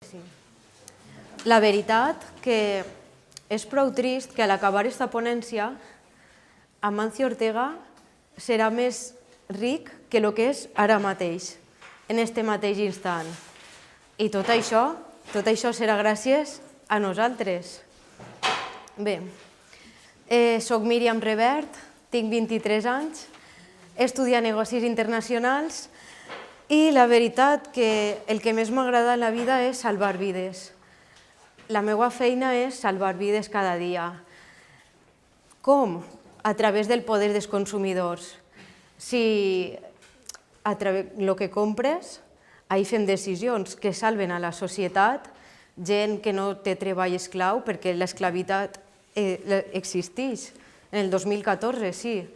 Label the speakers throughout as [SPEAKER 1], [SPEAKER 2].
[SPEAKER 1] Sí. La veritat que és prou trist que a l'acabar aquesta ponència Amancio Ortega serà més ric que el que és ara mateix, en este mateix instant. I tot això serà gràcies a nosaltres. Bé, soc Míriam Revert, tinc 23 anys, estudio negocis internacionals i la veritat que el que més m'agrada en la vida és salvar vides. La meva feina és salvar vides cada dia. Com? A través del poder dels consumidors. Si a través del que compres, ahí fem decisions que salven a la societat, gent que no té treball esclau, perquè l'esclavitat existeix. En el 2014, sí.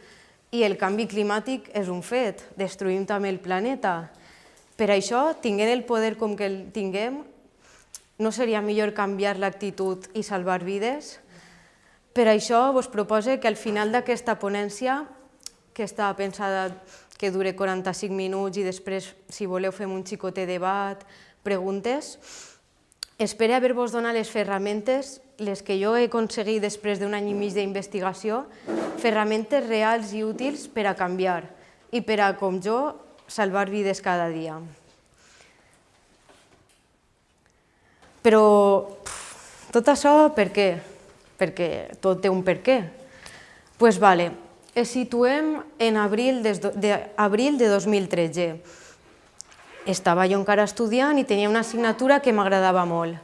[SPEAKER 1] I el canvi climàtic és un fet, destruïm també el planeta. Per això, tinguent el poder com que el tinguem, no seria millor canviar l'actitud i salvar vides? Per això vos propose que al final d'aquesta ponència, que està pensada que dure 45 minuts i després, si voleu, fem un xicotet debat, preguntes, espero haver-vos donat les ferramentes, les que jo he aconseguit després d'un any i mig d'investigació, ferramentes reals i útils per a canviar i per a, com jo, salvar vides cada dia. Però tot això per què? Perquè tot té un per què. Doncs vale, ens situem en abril de 2013. Estava jo encara estudiant i tenia una assignatura que m'agradava molt,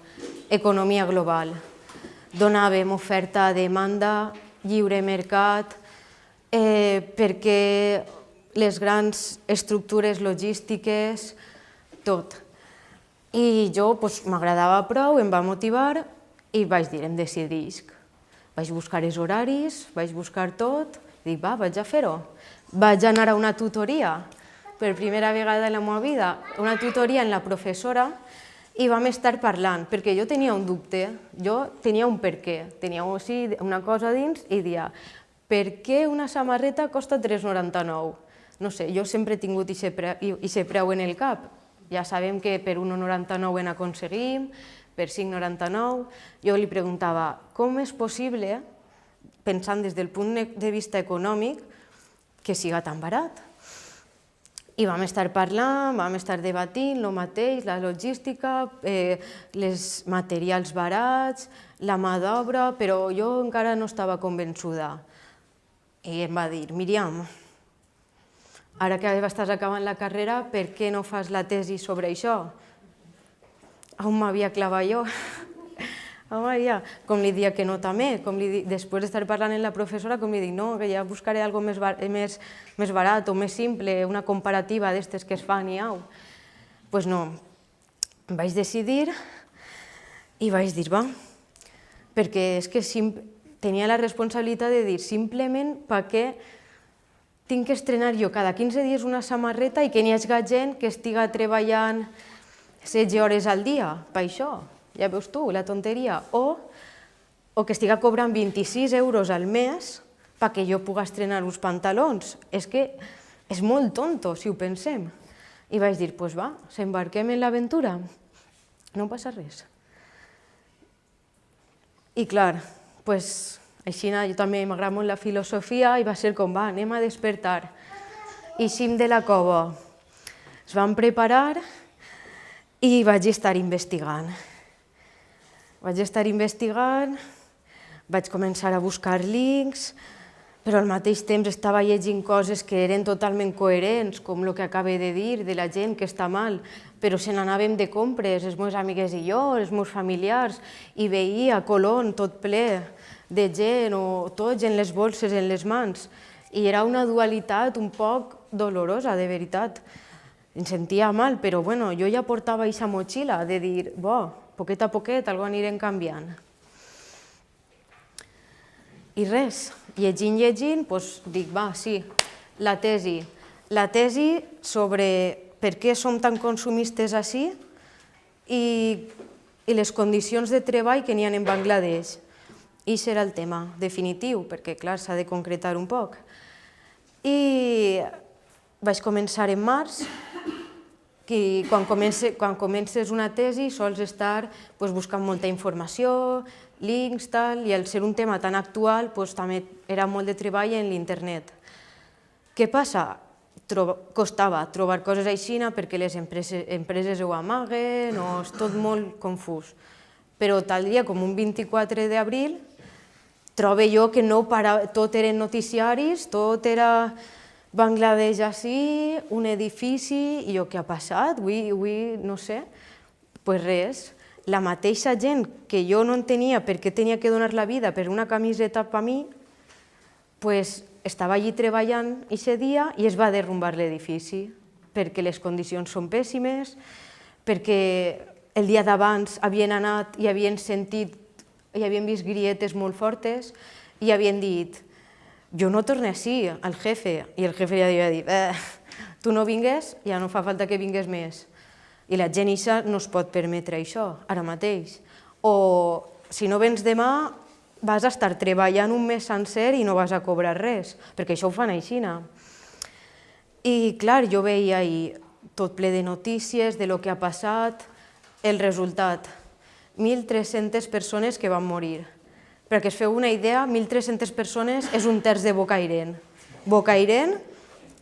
[SPEAKER 1] Economia Global. Donàvem oferta, demanda, lliure mercat, perquè les grans estructures logístiques, tot. I jo m'agradava prou, em va motivar i vaig dir, em decidisc. Vaig buscar els horaris, vaig buscar tot, dic, va, vaig a fer-ho. Vaig anar a una tutoria, per primera vegada en la meva vida, una tutoria en la professora, i vam estar parlant, perquè jo tenia un dubte, jo tenia un per què, tenia una cosa dins i dia, per què una samarreta costa 3,99? No sé, jo sempre he tingut aquest preu en el cap. Ja sabem que per 1,99 en aconseguim, per 5,99. Jo li preguntava, com és possible, pensant des del punt de vista econòmic, que siga tan barat? I vam estar parlant, vam estar debatint el mateix, la logística, els materials barats, la mà d'obra, però jo encara no estava convençuda. I em va dir, Míriam, ara que estàs acabant la carrera, per què no fas la tesi sobre això? On m'havia clavat jo? Com li dia que no també, després d'estar parlant amb la professora, com li dic, no, que ja buscaré alguna cosa més barat o més simple, una comparativa d'aquestes que es fan i au. Doncs no, em vaig decidir i vaig dir, va, perquè és que tenia la responsabilitat de dir simplement perquè tinc que estrenar jo cada 15 dies una samarreta i que n'hi hagi gent que estiga treballant 16 hores al dia, per això. Ja veus tu, la tonteria. O que estiga cobrant 26 euros al mes perquè jo pugui estrenar uns pantalons. És que és molt tonto, si ho pensem. I vaig dir, doncs va, s'embarquem en l'aventura. No passa res. I clar, doncs així jo també m'agrada molt la filosofia i va ser com, va, anem a despertar. Eixim de la cova. Es van preparar i vaig estar investigant. Vaig començar a buscar links, però al mateix temps estava llegint coses que eren totalment coherents, com el que acabo de dir, de la gent que està mal, però se n'anàvem de compres, les meves amigues i jo, els meus familiars, i veia Colón tot ple de gent, o tots en les bolses, en les mans, i era una dualitat un poc dolorosa, de veritat. Em sentia mal, però bueno, jo ja portava aquesta motxilla de dir, bo, poquet a poquet, alguna anirem canviant. I res, llegint, doncs dic, va, sí, la tesi. La tesi sobre per què som tan consumistes així i les condicions de treball que n'hi ha en Bangladesh. I serà el tema definitiu, perquè clar, s'ha de concretar un poc. I vaig començar en març, que quan comences una tesi sols estar buscant molta informació, links, i al ser un tema tan actual també era molt de treball en l'internet. Què passa? Costava trobar coses així perquè les empreses ho amaguen, és tot molt confús. Però tal dia com un 24 d'abril trobo jo que no parava, tot eren noticiaris, tot era Bangladesh així, un edifici, i jo, què ha passat? Avui no sé. Doncs res, la mateixa gent que jo no entenia per què tenia que donar la vida per una camiseta per mi, estava allí treballant aquest dia i es va derrumbar l'edifici, perquè les condicions són pèssimes, perquè el dia d'abans havien anat i havien sentit, i havien vist grietes molt fortes i havien dit jo no torno així, al jefe, i el jefe ja havia dit tu no vingues, ja no fa falta que vingues més. I la gent eixa no es pot permetre això, ara mateix. O si no vens demà, vas a estar treballant un mes sencer i no vas a cobrar res, perquè això ho fan aixina. I clar, jo veia ahir tot ple de notícies de lo que ha passat, el resultat, 1.300 persones que van morir. Perquè es feu una idea, 1.300 persones és un terç de Bocairent. Bocairent,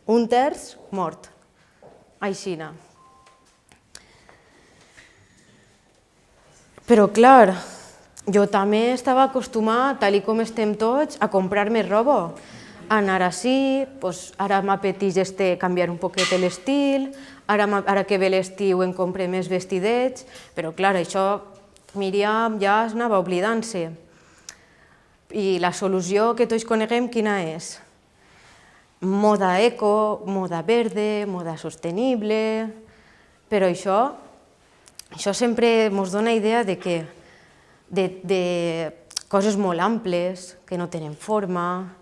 [SPEAKER 1] un terç mort. Aixina. Però clar, jo també estava acostumat, tal com estem tots, a comprar més roba. Anar així, ara m'apeteix canviar un poquet l'estil, ara que ve l'estiu em compre més vestidets, però clar, això Míriam ja anava oblidant-se. I la solució que tots coneguem quina és? Moda eco, moda verde, moda sostenible, però això sempre ens dona idea de coses molt amples, que no tenen forma.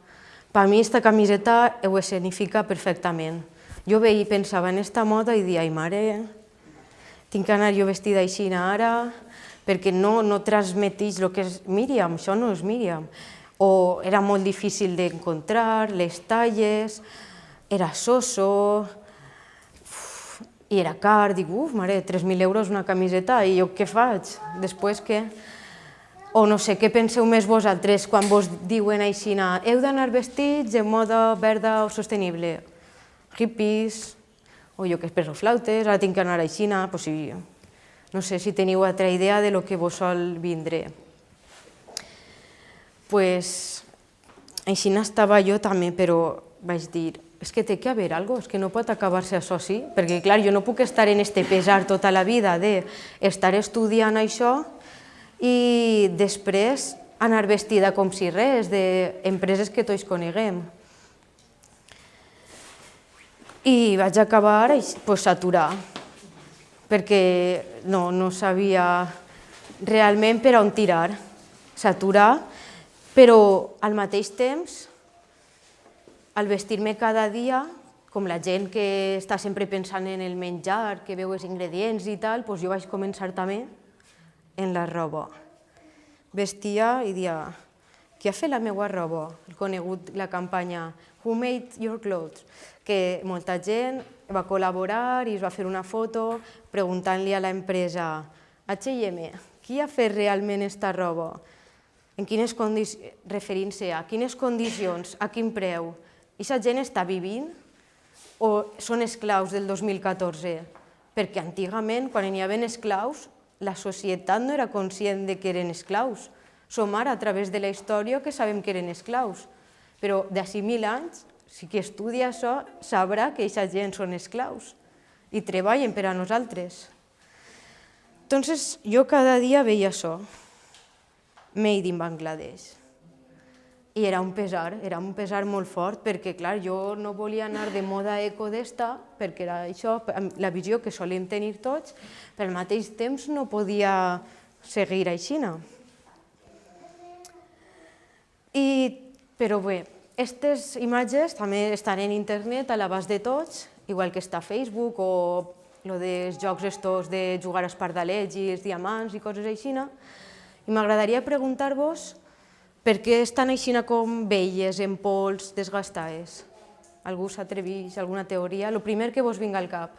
[SPEAKER 1] Per mi aquesta camiseta ho escenifica perfectament. Jo veia i pensava en aquesta moda i deia, ai mare, tinc que anar jo vestida així ara, perquè no transmeteix el que és Míriam, això no és Míriam. O era molt difícil d'encontrar, les talles, era soso, i era car, dic, mare, 3.000 euros una camiseta, i jo què faig? Després què? O no sé, què penseu més vosaltres quan vos diuen així, heu d'anar vestits de moda verda o sostenible? Hippies, o jo que espero flautes, ara tinc que anar així, no sé si teniu altra idea de lo que vos sol vindre. Així estava jo també, però vaig dir, és que té que haver alguna cosa, és que no pot acabar-se això així, perquè clar, jo no puc estar en este pesar tota la vida d'estar estudiant això i després anar vestida com si res, d'empreses que tots coneguem. I vaig acabar s'aturar, perquè no sabia realment per on tirar. S'aturar, però al mateix temps, al vestir-me cada dia, com la gent que està sempre pensant en el menjar, que veu els ingredients i tal, jo vaig començar també en la roba. Vestia i dia, qui ha fet la meva roba? He conegut la campanya Who Made Your Clothes? Que molta gent va col·laborar i es va fer una foto preguntant-li a l'empresa H&M, qui ha fet realment aquesta roba? Referint-se a quines condicions, a quin preu? Aquesta gent està vivint o són esclaus del 2014? Perquè antigament, quan hi havia esclaus, la societat no era conscient que eren esclaus. Som ara, a través de la història, que sabem que eren esclaus. Però d'ací 1.000 anys, si qui estudia això sabrà que aquesta gent són esclaus i treballen per a nosaltres. Entonces, jo cada dia veia això, Made in Bangladesh. I era un pesar molt fort, perquè clar, jo no volia anar de moda eco d'esta, perquè era això, la visió que solíem tenir tots, però al mateix temps no podia seguir així. Però bé, aquestes imatges també estan en internet a l'abast de tots, igual que està a Facebook o el dels jocs estos de jugar als pardalets i els diamants i coses així. I m'agradaria preguntar-vos per què estan així com velles, en pols, desgastades. Algú s'atreveix, alguna teoria? El primer que vos vinga al cap.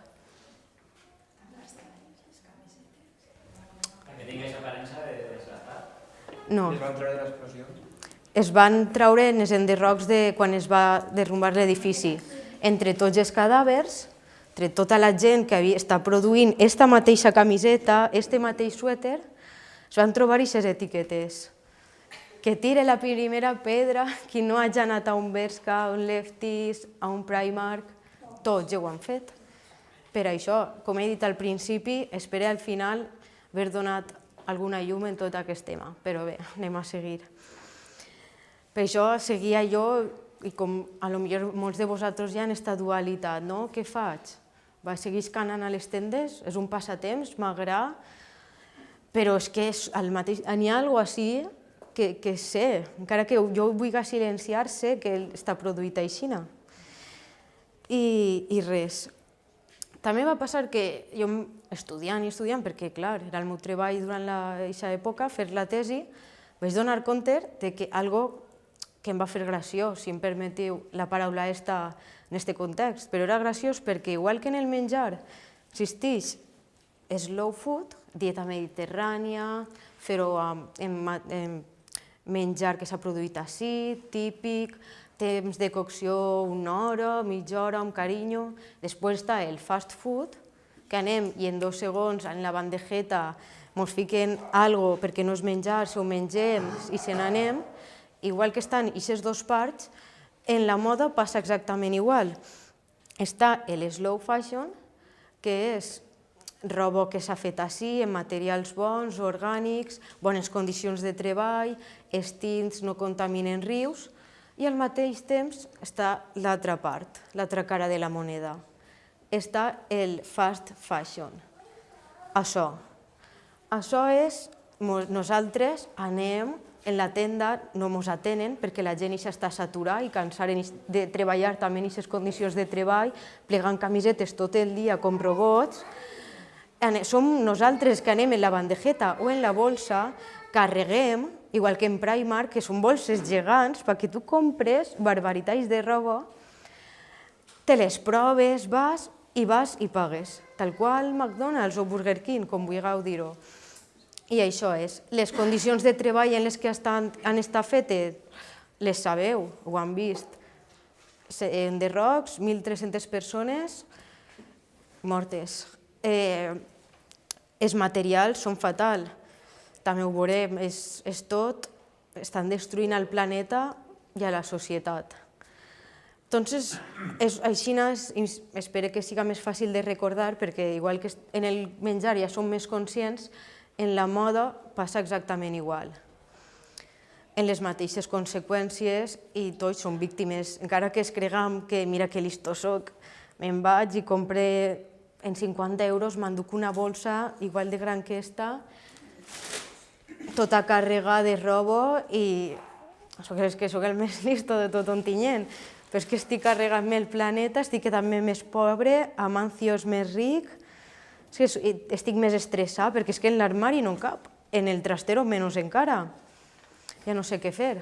[SPEAKER 1] No.
[SPEAKER 2] Es van treure de l'explosió?
[SPEAKER 1] Es van treure en els enderrocs de quan es va derrumbar l'edifici. Entre tots els cadàvers, entre tota la gent que està produint esta mateixa camiseta, este mateix suèter, es van trobar aquestes etiquetes. Que tire la primera pedra, qui no hagi anat a un Bershka, a un Lefties, a un Primark, tots ja ho han fet. Per això, com he dit al principi, espero al final haver donat alguna llum en tot aquest tema, però bé, anem a seguir. Per això seguia jo, i com potser molts de vosaltres ja en aquesta dualitat, no? Què faig? Vaig seguir anant a les tendes? És un passatemps? M'agrada? Però és que n'hi ha alguna cosa així que sé, encara que jo ho vull silenciar, sé que està produït així. I res. També va passar que jo estudiant, perquè clar, era el meu treball durant aquesta època, fer la tesi, vaig donar compte que algo que em va fer graciós, si em permetiu la paraula esta en aquest context, però era graciós perquè igual que en el menjar existeix slow food, dieta mediterrània, fer-ho en menjar que s'ha produït així, típic, temps de cocció una hora, mitja hora, amb carinyo. Després està el fast food, que anem i en 2 segons en la bandejeta ens fiquen alguna cosa perquè no és menjar, s'ho mengem i se n'anem. Igual que estan aquestes 2 parts, en la moda passa exactament igual. Està el slow fashion, que és roba que s'ha fet així, en materials bons, orgànics, bones condicions de treball, els tints no contaminen rius, i al mateix temps està l'altra part, l'altra cara de la moneda. Està el fast fashion. Això és, nosaltres anem en la tenda, no ens atenen perquè la gent ja està saturada i cansaren de treballar també en aquestes condicions de treball, plegant camisetes tot el dia com robots. Som nosaltres que anem en la bandejeta o en la bolsa, carreguem, igual que en Primark, que són bolses gegants, perquè tu compres barbaritats de roba, te les proves, vas i pagues, tal qual McDonald's o Burger King, com vulgueu dir-ho. I això és, les condicions de treball en les que han estat fetes, les sabeu, ho han vist. En The Rocks, 1.300 persones mortes. Els materials són fatals, també ho veurem, és tot, estan destruint el planeta i a la societat. Entonces, així espero que siga més fàcil de recordar, perquè igual que en el menjar ja som més conscients, en la moda passa exactament igual. En les mateixes conseqüències i tots som víctimes, encara que es cregam que mira que listo soc, me'n vaig i compre en 50 euros, m'enduc una bolsa igual de gran que esta, tota càrrega de roba i és que soc el més listo de tot Ontinyent, però és que estic carregant-me el planeta, estic també més pobre, Amancio és més ric, estic més estressat perquè és que en l'armari no cap, en el trastero menys encara, ja no sé què fer.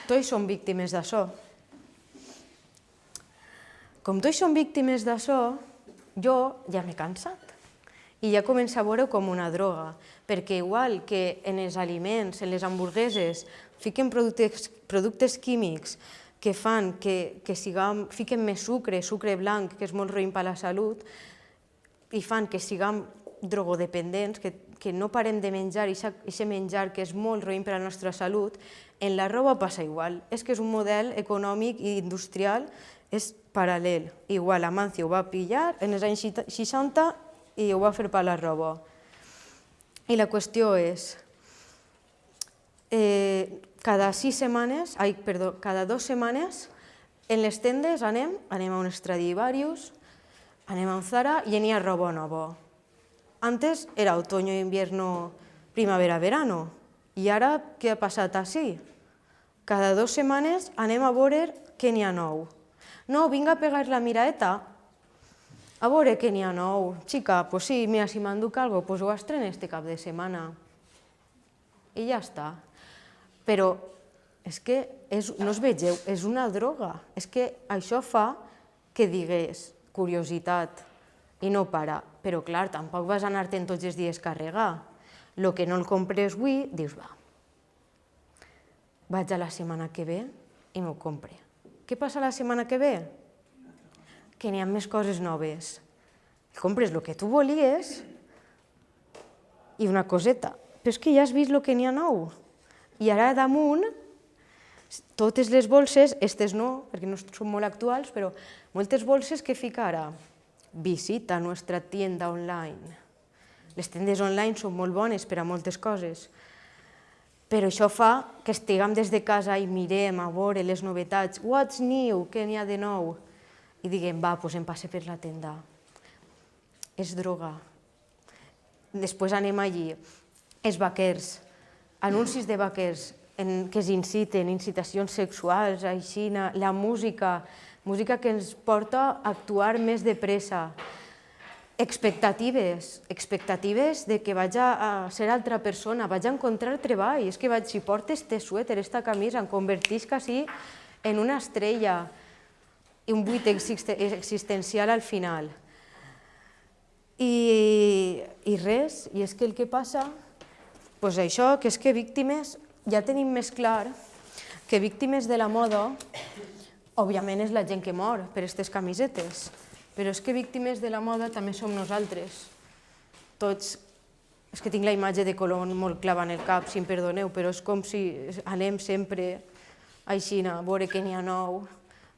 [SPEAKER 1] Tots som víctimes d'això. Com tots som víctimes d'això, jo ja m'he cansat i ja començo a veure com una droga, perquè igual que en els aliments, en les hamburgueses, fiquen productes químics que fan que fiquen més sucre, sucre blanc, que és molt roïn per a la salut, i fan que siguem drogodependents, que no parem de menjar i aquest menjar que és molt roïn per a la nostra salut, en la roba passa igual. És que és un model econòmic i industrial, és paral·lel. Igual Amancio ho va pillar en els anys 60 i ho va fer per la roba. I la qüestió és, cada 2 setmanes, en les tendes anem a un Stradivarius, anem a un Zara i n'hi ha roba nova. Antes era otoño, invierno, primavera, verano. I ara què ha passat així? Cada 2 setmanes anem a veure què n'hi ha nou. No, vinc a pegar la miraeta, a veure què n'hi ha nou. Xica, pues sí, mira, si m'enduc algo, pues ho estreno este cap de setmana. I ja està. Però és que, no us vegeu, és una droga. És que això fa que digués curiositat i no para. Però clar, tampoc vas anar-te'n tots els dies a carregar. El que no el compres avui, dius, va, vaig a la setmana que ve i m'ho compre. Què passa la setmana que ve? Que n'hi ha més coses noves. Compres el que tu volies i una coseta, però és que ja has vist el que n'hi ha nou. I ara damunt, totes les bolses, aquestes no, perquè no són molt actuals, però moltes bolses que fica ara. Visita nostra tienda online. Les tendes online són molt bones per a moltes coses, però això fa que estiguem des de casa i mirem a veure les novetats. What's new? Què n'hi ha de nou? I diguem, va, doncs em passe per la tenda. És droga. Després anem allí. Els vaquers, anuncis de vaquers que inciten, incitacions sexuals, així, la música que ens porta a actuar més de pressa. Expectatives de que vaig a ser altra persona, vaig a encontrar treball, és que si portes este suéter, esta camisa, em convertís quasi en una estrella i un buit existencial al final. I res, i és que el que passa, doncs això, que és que víctimes, ja tenim més clar que víctimes de la moda, òbviament és la gent que mor per aquestes camisetes, però és que víctimes de la moda també som nosaltres. Tots, és que tinc la imatge de Colón molt clava en el cap, si em perdoneu, però és com si anem sempre així a veure què n'hi ha nou,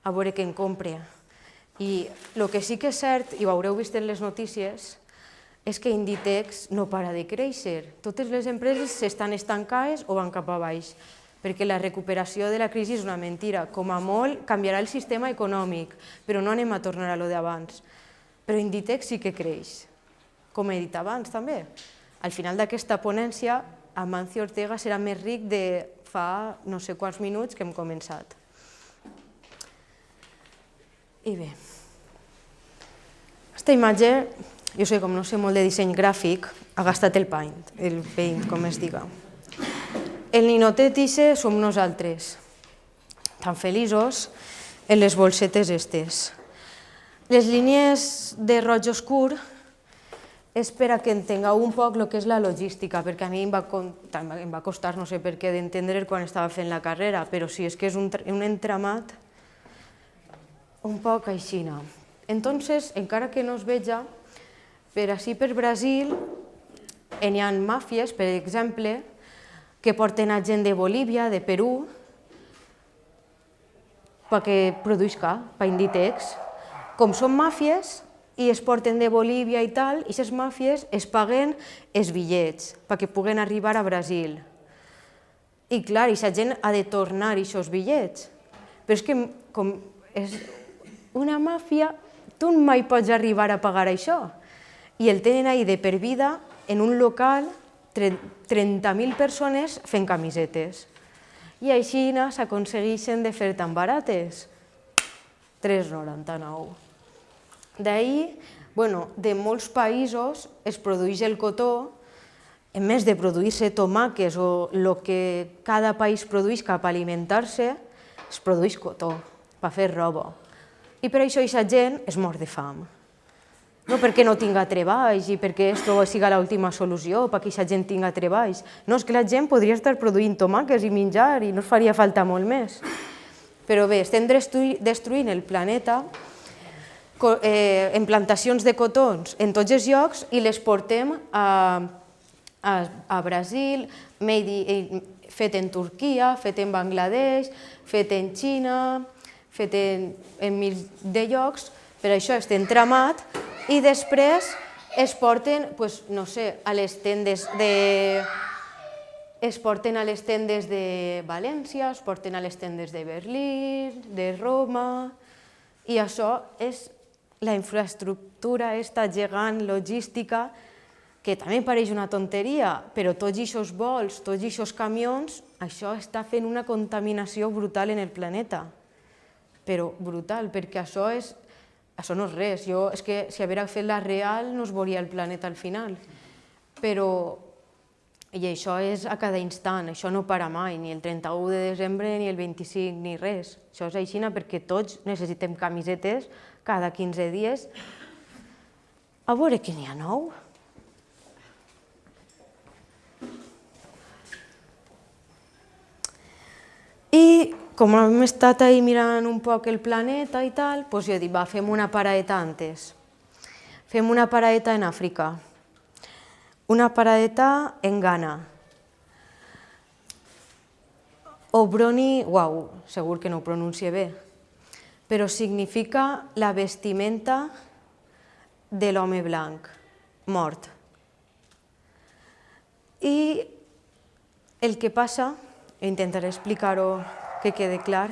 [SPEAKER 1] a veure què en compre. I el que sí que és cert, i ho haureu vist en les notícies, és que Inditex no para de créixer. Totes les empreses s'estan estancades o van cap a baix, perquè la recuperació de la crisi és una mentira. Com a molt canviarà el sistema econòmic, però no anem a tornar a lo d'abans. Però Inditex sí que creix, com he dit abans també. Al final d'aquesta ponència, Amancio Ortega serà més ric de fa no sé quants minuts que hem començat. I bé, aquesta imatge, jo sé, com no sé molt de disseny gràfic, ha gastat el paint, com es diga. El ninotet ixe som nosaltres, tan feliços en les bolsetes estes. Les línies de roig oscur és per a que entengueu un poc el que és la logística, perquè a mi em va costar no sé per què d'entendre quan estava fent la carrera, però sí, és que és un entramat un poc aixina. Entonces, encara que no es veja, per així per Brasil n'hi ha màfies, per exemple, que porten a gent de Bolívia, de Perú, perquè produïsca, per Inditex. Com són màfies i es porten de Bolívia i tal, i aquestes màfies es paguen els bitllets perquè puguen arribar a Brasil. I clar, aquesta gent ha de tornar aquests bitllets. Però és que com és una màfia, tu mai pots arribar a pagar això. I el tenen ahí de per vida en un local 30.000 persones fent camisetes. I així s'aconsegueixen de fer tan barates. 3,99. D'ahir, de molts països es produeix el cotó, a més de produir-se tomàquets o el que cada país produeix cap a alimentar-se, es produeix cotó per fer roba. I per això aquesta gent es mor de fam. No perquè no tinga treballs i perquè això sigui l'última solució, perquè aquesta gent tinga treballs. No, és que la gent podria estar produint tomàquets i menjar i no es faria falta molt més. Però bé, estem destruint el planeta en plantacions de cotons en tots els llocs i les portem a Brasil, fet en Turquia, fet en Bangladesh, fet en Xina, fet en mil de llocs, per això està entramat. I després es porten, no sé, a les tendes de València, es porten a les tendes de Berlín, de Roma, i això és la infraestructura, aquesta gegant logística, que també pareix una tonteria, però tots aquests vols, tots aquests camions, això està fent una contaminació brutal en el planeta. Però brutal, perquè això no és res. És que si haguera fet la real no es veuria el planeta al final. Però, i això és a cada instant, això no para mai, ni el 31 de desembre, ni el 25, ni res. Això és així perquè tots necessitem camisetes cada 15 dies. A veure què n'hi ha nou. I com hem estat ahí mirant un poc el planeta i tal, doncs jo dic, va, fem una paradeta antes. Fem una paradeta en Àfrica, una paradeta en Ghana. Obroni, uau, segur que no ho pronuncie bé, però significa la vestimenta de l'home blanc, mort. I el que passa, intentaré explicar-ho que quede clar,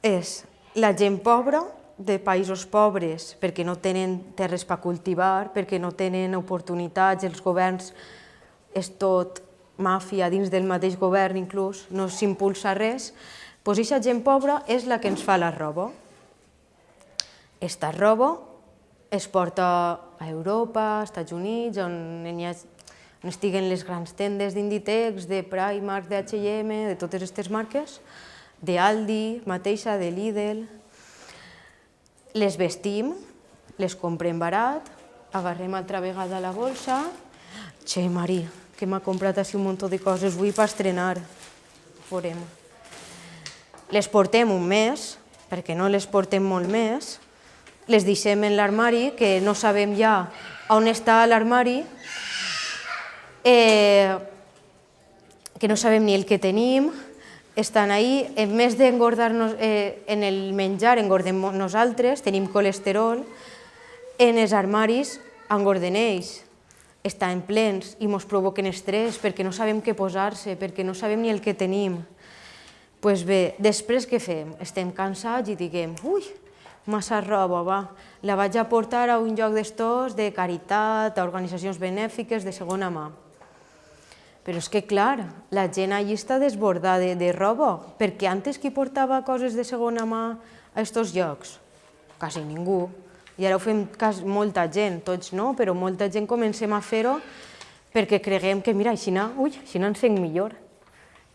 [SPEAKER 1] és la gent pobra de països pobres perquè no tenen terres per cultivar, perquè no tenen oportunitats, els governs és tot màfia dins del mateix govern inclús, no s'impulsa res, doncs aquesta gent pobra és la que ens fa la roba. Esta roba es porta a Europa, als Estats Units, on estiguen les grans tendes d'Inditex, de Primark, de H&M, de totes aquestes marques, de Aldi, mateixa, de Lidl. Les vestim, les comprem barat, agarrem altra vegada a la bolsa. Che, Mari, que m'ha comprat així un munt de coses avui per estrenar. Veurem. Les portem un mes, perquè no les portem molt més, les deixem en l'armari, que no sabem ja on està l'armari, que no sabem ni el que tenim, estan ahí, en més d'engordar-nos en el menjar, engordem nosaltres, tenim colesterol, en els armaris engorden ells, estan plens i ens provoquen estrès perquè no sabem què posar-se, perquè no sabem ni el que tenim. Doncs bé, després què fem? Estem cansats i diguem, ui, massa roba, va, la vaig a portar a un lloc d'estos de caritat, a organitzacions benèfiques de segona mà. Però és que, clar, la gent allí està desbordada de roba, perquè antes qui portava coses de segona mà a aquests llocs? Quasi ningú. I ara ho fem molta gent, tots no, però molta gent comencem a fer-ho perquè creguem que, mira, així ens sent millor.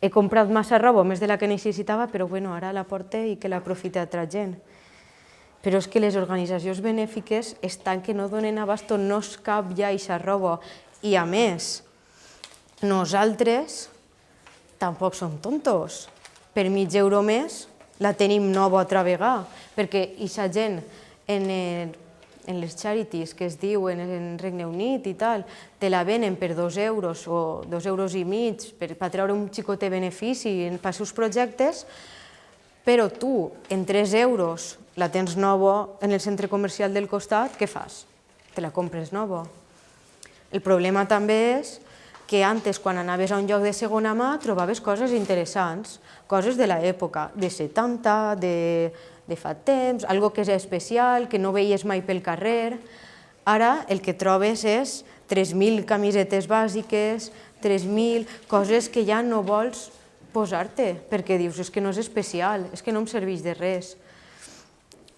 [SPEAKER 1] He comprat massa roba, més de la que necessitava, però bueno, ara la porte i que l'aprofiti altra gent. Però és que les organitzacions benèfiques estan que no donen abast, no es cap ja aquesta roba. I a més, nosaltres tampoc som tontos. Per mig euro més la tenim nova altra vegada, perquè aquesta gent en les charities que es diuen en Regne Unit i tal, te la venen per 2 euros o 2 euros i mig per treure un xicotet benefici per als seus projectes, però tu en 3 euros la tens nova en el centre comercial del costat, què fas? Te la compres nova. El problema també és que antes, quan anaves a un lloc de segona mà, trobaves coses interessants, coses de l'època, de 70, de fa temps, algo que és especial, que no veies mai pel carrer. Ara el que trobes és 3.000 camisetes bàsiques, 3.000 coses que ja no vols posar-te, perquè dius, és que no és especial, és que no em serveix de res.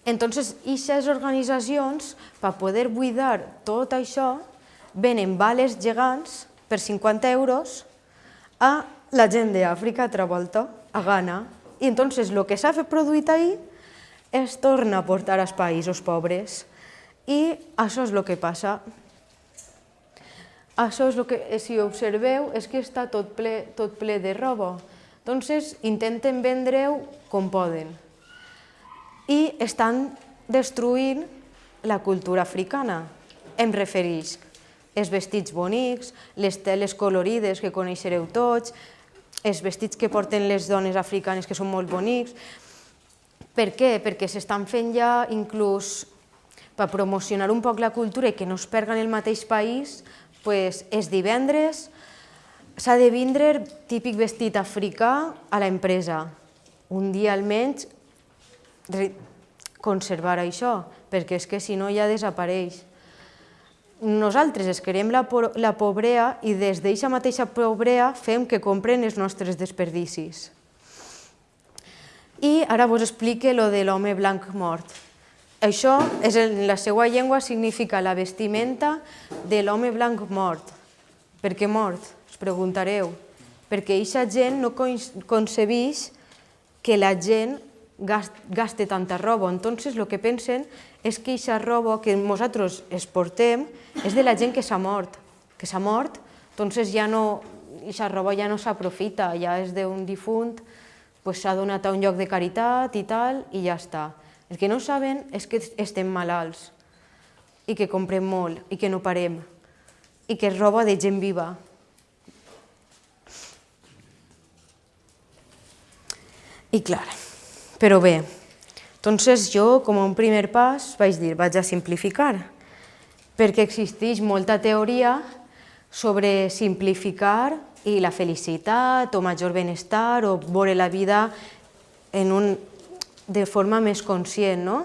[SPEAKER 1] Entonces, aquestes organitzacions, per poder buidar tot això, venen bales gegants per 50 euros a la gent d'Àfrica, altra volta, a Ghana. I entonces el que s'ha produït ahir es torna a portar als països pobres. I això és el que passa. Això és el que, si observeu, és que està tot ple de roba. Entonces, intenten vendre-ho com poden. I estan destruint la cultura africana. Em refereix els vestits bonics, les teles colorides que coneixereu tots, els vestits que porten les dones africanes que són molt bonics. Per què? Perquè s'estan fent ja, inclús per promocionar un poc la cultura i que no es perga en el mateix país, els divendres s'ha de vindre típic vestit africà a l'empresa. Un dia almenys conservar això, perquè és que si no ja desapareix. Nosaltres es creem la pobrea i des d'aquesta mateixa pobrea fem que compren els nostres desperdicis. I ara vos explique lo de l'home blanc mort. Això, en la seva llengua, significa la vestimenta de l'home blanc mort. Per què mort? Us preguntareu. Perquè aquesta gent no concebeix que la gent gaste tanta roba. Entonces, el que pensen és que aquesta roba que nosaltres exportem és de la gent que s'ha mort. Que s'ha mort, entonces ja no, aquesta roba ja no s'aprofita, ja és d'un difunt, s'ha donat a un lloc de caritat i tal, i ja està. El que no saben és que estem malalts, i que comprem molt, i que no parem, i que és roba de gent viva. I clar, però bé, entonces jo, com a un primer pas, vaig dir, vaig a simplificar, perquè existeix molta teoria sobre simplificar i la felicitat o major benestar o veure la vida de forma més conscient, no?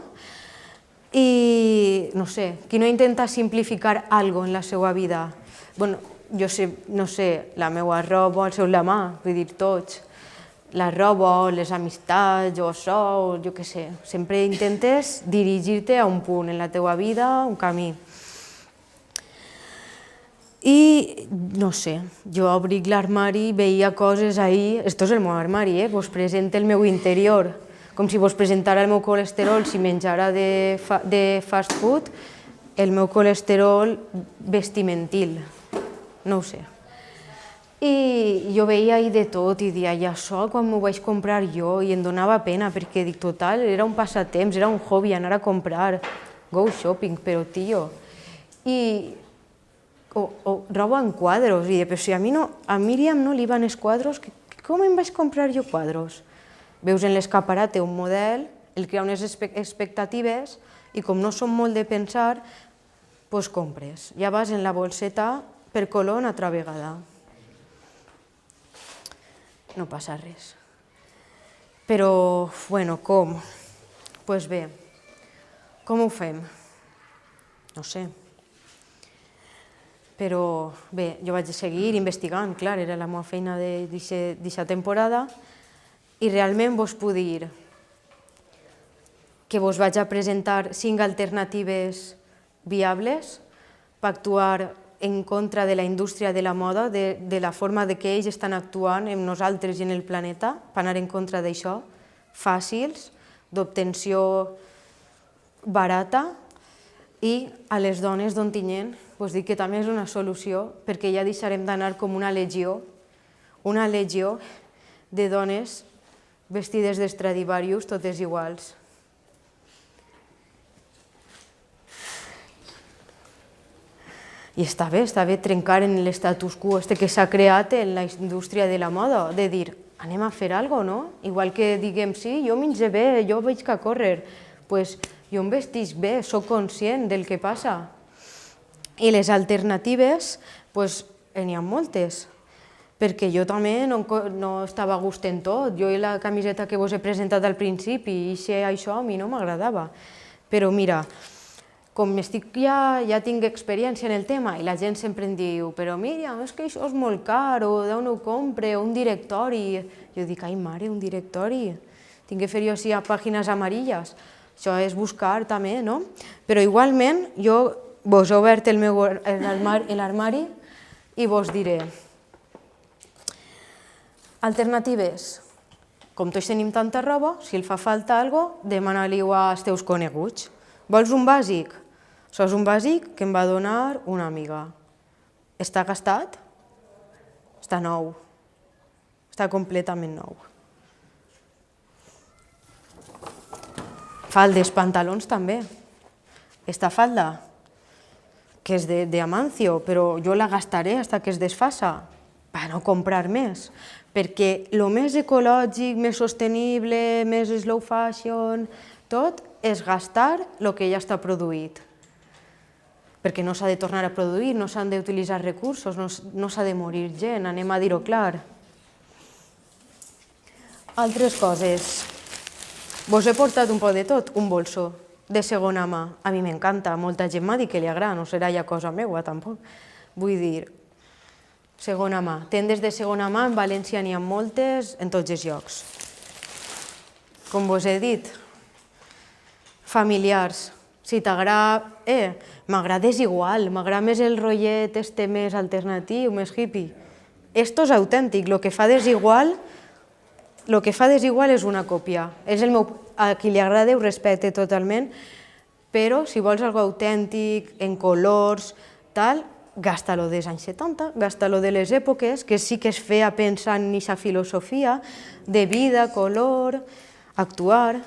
[SPEAKER 1] I, no sé, qui no intenta simplificar alguna cosa en la seva vida? Bueno, jo sé, no sé, la meva roba al seu la mà, vull dir, tots. La roba, les amistats, jo sou, jo què sé. Sempre intentes dirigir-te a un punt en la teva vida, un camí. I, no sé, jo obric l'armari, veia coses ahí, esto és el meu armari, vos presenta el meu interior, com si vos presentara el meu colesterol si menjara de fast food, el meu colesterol vestimentil, no ho sé. I jo veia ahí de tot i dia, i això quan m'ho vaig comprar jo, i em donava pena, perquè dic, total, era un passatemps, era un hobby anar a comprar, go shopping, però tio, o roba en quadros, i però si a Míriam no li van els quadros, com em vaig comprar jo quadros? Veus en l'escaparat un model, el crea unes expectatives, i com no són molt de pensar, doncs compres. Ja vas en la bolseta per color una altra vegada. No passa res. Però, bueno, com? Doncs bé, com ho fem? No sé. Però bé, jo vaig seguir investigant, clar, era la meva feina d'aquesta temporada, i realment vos puc dir que vos vaig a presentar 5 alternatives viables per actuar en contra de la indústria de la moda, de la forma que ells estan actuant en nosaltres i en el planeta, per anar en contra d'això, fàcils, d'obtenció barata, i a les dones d'Ontinyent us dic que també és una solució, perquè ja deixarem d'anar com una legió de dones vestides d'Stradivarius, totes iguals. I està bé trencar en l'estatus quo que s'ha creat en la indústria de la moda, de dir, anem a fer alguna cosa, no? Igual que diguem, sí, jo menjo bé, jo vaig a córrer, doncs jo em vestic bé, soc conscient del que passa. I les alternatives, doncs n'hi ha moltes, perquè jo també no estava a gust en tot. Jo i la camiseta que vos he presentat al principi, i això a mi no m'agradava. Però mira, com ja tinc experiència en el tema i la gent sempre em diu, però Míriam, és que això és molt car, o d'on ho compre, o un directori. Jo dic, ai mare, un directori, tinc que fer jo així a pàgines amarilles. Això és buscar també, no? Però igualment jo vos he obert l'armari i vos diré. Alternatives. Com tots tenim tanta roba, si el fa falta alguna cosa, demana-li-ho als teus coneguts. Vols un bàsic? Això és un bàsic que em va donar una amiga. Està gastat? Està nou. Està completament nou. Faldes, pantalons també. Esta falda, que és de Amancio, però jo la gastaré fins que es desfassa, per no comprar més. Perquè el més ecològic, més sostenible, més slow fashion, tot és gastar el que ja està produït. Perquè no s'ha de tornar a produir, no s'han d'utilitzar recursos, no s'ha de morir gent, anem a dir-ho clar. Altres coses. Vos he portat un poc de tot, un bolso de segona mà. A mi m'encanta, molta gent m'ha dit que li agrada, no serà ja cosa meua tampoc. Vull dir, segona mà. Tendes de segona mà, en València n'hi ha moltes, en tots els llocs. Com vos he dit, familiars. Si t'agrada, m'agrada és igual, m'agrada més el rotllet este més alternatiu, més hippie. Esto és autèntic, el que fa desigual és una còpia. A qui li agrada ho respecte totalment, però si vols algo autèntic, en colors, tal, gasta-lo dels anys 70, gasta-lo de les èpoques, que sí que es feia pensar en aquesta filosofia de vida, color, actuar.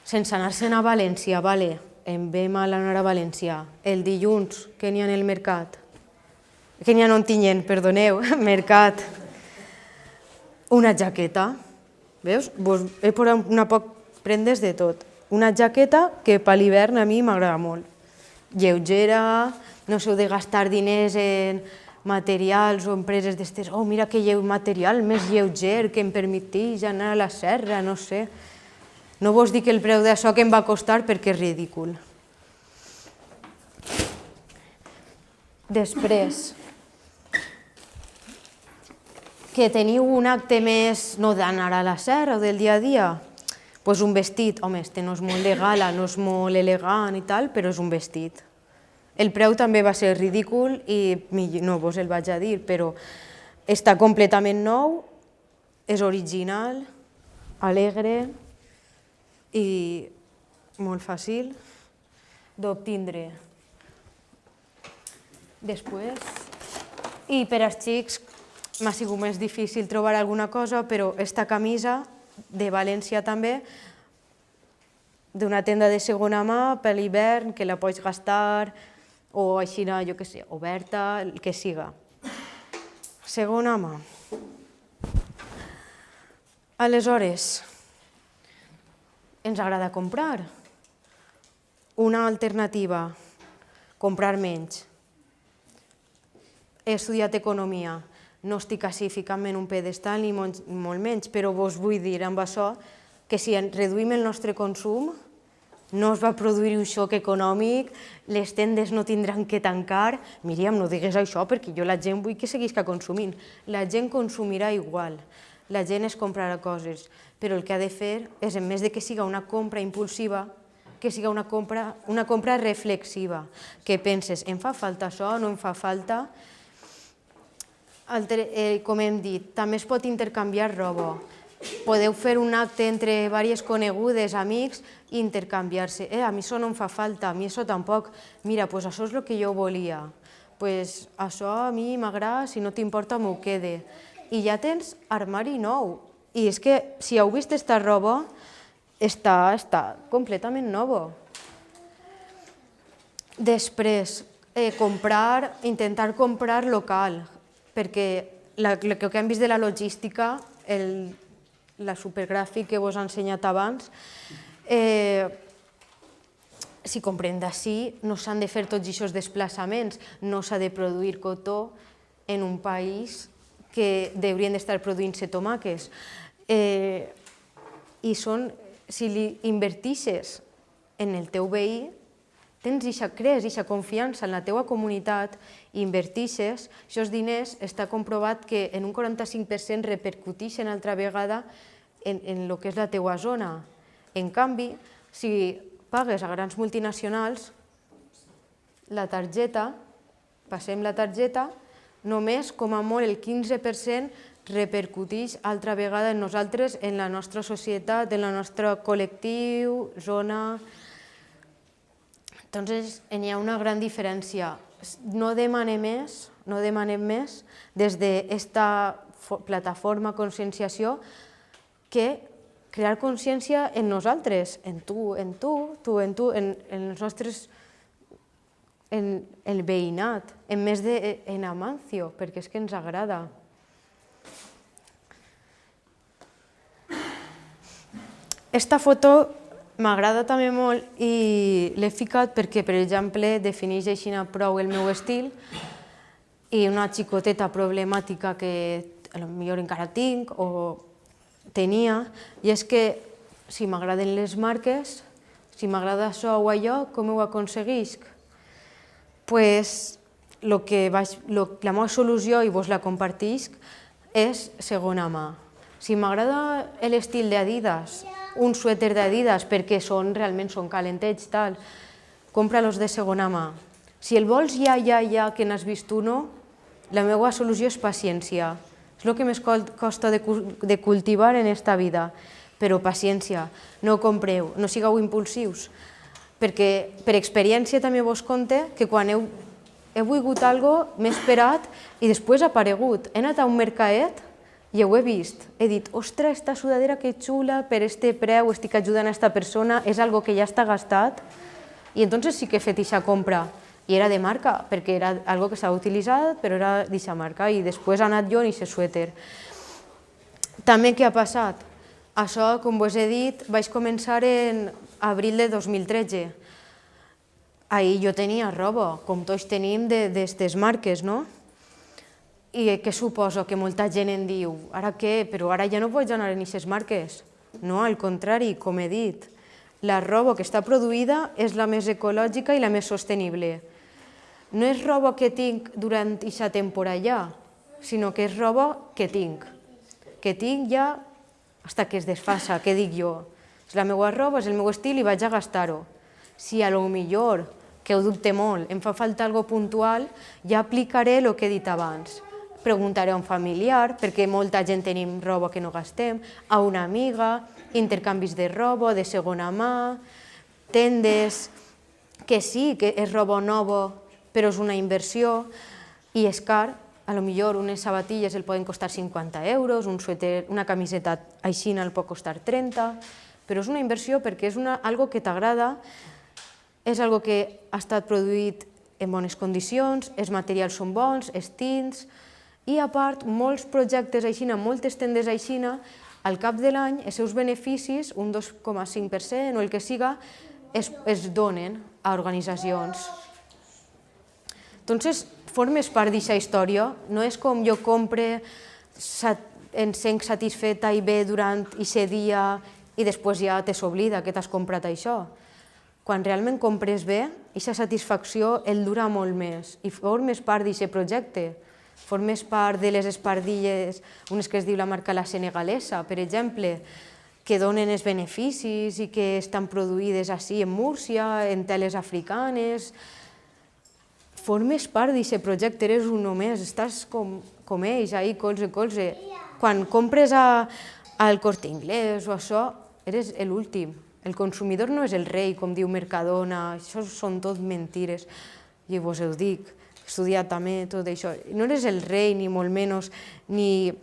[SPEAKER 1] Sense anar-se'n a València, vale, em ve mal anar a València. El dilluns, que n'hi ha en el mercat? Que n'hi ha no en tinyen, perdoneu, mercat. Una jaqueta, veus? Vos he posat una poc prendes de tot. Una jaqueta que per l'hivern a mi m'agrada molt. Lleugera, no s'heu de gastar diners en materials o empreses d'estes, oh, mira que material més lleuger que em permeteix anar a la serra, no sé. No vos dic el preu d'això que em va costar perquè és ridícul. Després, que teniu un acte més, no d'anar a la serra o del dia a dia, doncs un vestit, home, este no és molt de gala, no és molt elegant i tal, però és un vestit. El preu també va ser ridícul i no vos el vaig a dir, però està completament nou, és original, alegre i molt fàcil d'obtindre. Després, i per als xics m'ha sigut més difícil trobar alguna cosa, però esta camisa de València també, d'una tenda de segona mà per l'hivern, que la pots gastar, o així, jo què sé, oberta, el que siga. Segona mà. Aleshores, ens agrada comprar. Una alternativa, comprar menys. He estudiat economia, no estic així ficant-me en un pedestal ni molt menys, però vos vull dir amb això que si reduïm el nostre consum no es va produir un xoc econòmic, les tendes no tindran que tancar. Míriam, no digues això perquè jo la gent vull que seguisca consumint. La gent consumirà igual, la gent es comprarà coses, però el que ha de fer és, en més de que siga una compra impulsiva, que siga una compra reflexiva, que penses, em fa falta això, no em fa falta. Com hem dit, també es pot intercanviar roba. Podeu fer un acte entre diverses conegudes, amics, i intercanviar-se. A mi això no em fa falta, a mi això tampoc. Mira, doncs això és el que jo volia. Doncs això a mi m'agrada, si no t'importa m'ho quede. I ja tens armari nou. I és que si heu vist esta roba, està completament nova. Després, intentar comprar local, perquè el que hem vist de la logística, la supergràfic que vos he ensenyat abans, si comprem d'ací no s'han de fer tots aquests desplaçaments, no s'ha de produir cotó en un país que haurien d'estar produint-se tomàquets. I si li invertixes en el teu veí, crees aquesta confiança en la teva comunitat, invertixes, aquests diners està comprovat que en un 45% repercuteixen altra vegada en el que és la teva zona. En canvi, si pagues a grans multinacionals, la targeta, passem la targeta, només com a molt el 15% repercuteix altra vegada en nosaltres, en la nostra societat, en el nostre col·lectiu, zona. Entonces, hi ha una gran diferència. No demanem més des d'aquesta plataforma conscienciació que crear consciència en nosaltres, en tu, en els nostres, en el veïnat, en més en Amancio, perquè és que ens agrada. Esta foto m'agrada també molt i l'he ficat perquè, per exemple, defineix així prou el meu estil i una xicoteta problemàtica que potser encara tinc o tenia, i és que si m'agraden les marques, si m'agrada això o allò, com ho aconseguisc? Doncs la meva solució, i vos la compartisc, és segona mà. Si m'agrada l'estil d'Adidas, un suèter d'Adidas perquè realment són calentets, compra-los de segona mà. Si el vols ja, que n'has vist uno, la meva solució és paciència. És el que més costa de cultivar en esta vida. però paciència, no compreu, no sigueu impulsius, perquè per experiència també vos conte que quan he volgut alguna cosa, m'he esperat i després ha aparegut. He anat a un mercadet i ho he vist. He dit, ostres, esta sudadera que xula, per este preu, estic ajudant a esta persona, és algo que ja està gastat. I entonces sí que he fet aquesta compra. I era de marca, perquè era algo que s'ha utilitzat, però era d'aquesta marca. I després ha anat jo en aquest suèter. També què ha passat? Això, com vos he dit, vaig començar en abril de 2013. Ahir jo tenia roba, com tots tenim d'aquestes marques, no? I què suposo? Que molta gent em diu, ara què? Però ara ja no pots anar en aquestes marques. No, al contrari, com he dit, la roba que està produïda és la més ecològica i la més sostenible. No és roba que tinc durant aquesta temporada, sinó que és roba que tinc ja fins que es desfassa, què dic jo? És la meva roba, és el meu estil i vaig a gastar-ho. Si a lo millor, que ho dubte molt, em fa falta algo puntual, ja aplicaré el que he dit abans. Preguntaré a un familiar, perquè molta gent tenim roba que no gastem, a una amiga, intercanvis de roba, de segona mà, tendes, que sí, que és roba nova, però és una inversió i és car. A lo millor unes sabatilles el poden costar 50 euros, un suéter, una camiseta així el pot costar 30, però és una inversió perquè és algo que t'agrada, és algo que ha estat produït en bones condicions, els materials són bons, els tints, i a part molts projectes així, moltes tendes així, al cap de l'any els seus beneficis, un 2,5% o el que siga, es donen a organitzacions. Entonces, formes part d'aquesta història, no és com jo compre, em sent satisfeta i bé durant aquest dia i després ja te s'oblida que t'has comprat això. Quan realment compres bé, aquesta satisfacció el dura molt més i formes part d'aquest projecte. Formes part de les espardilles, unes que es diu la marca La Senegalesa, per exemple, que donen els beneficis i que estan produïdes així en Múrcia, en teles africanes. Formes part d'aquest projecte, eres un només, estàs com ells, ahí, colze. Quan compres al Corte Inglés o això, eres l'últim. El consumidor no és el rei, com diu Mercadona, això són tot mentires. I vos ho dic, he estudiat també tot això. No eres el rei, ni molt menys, ni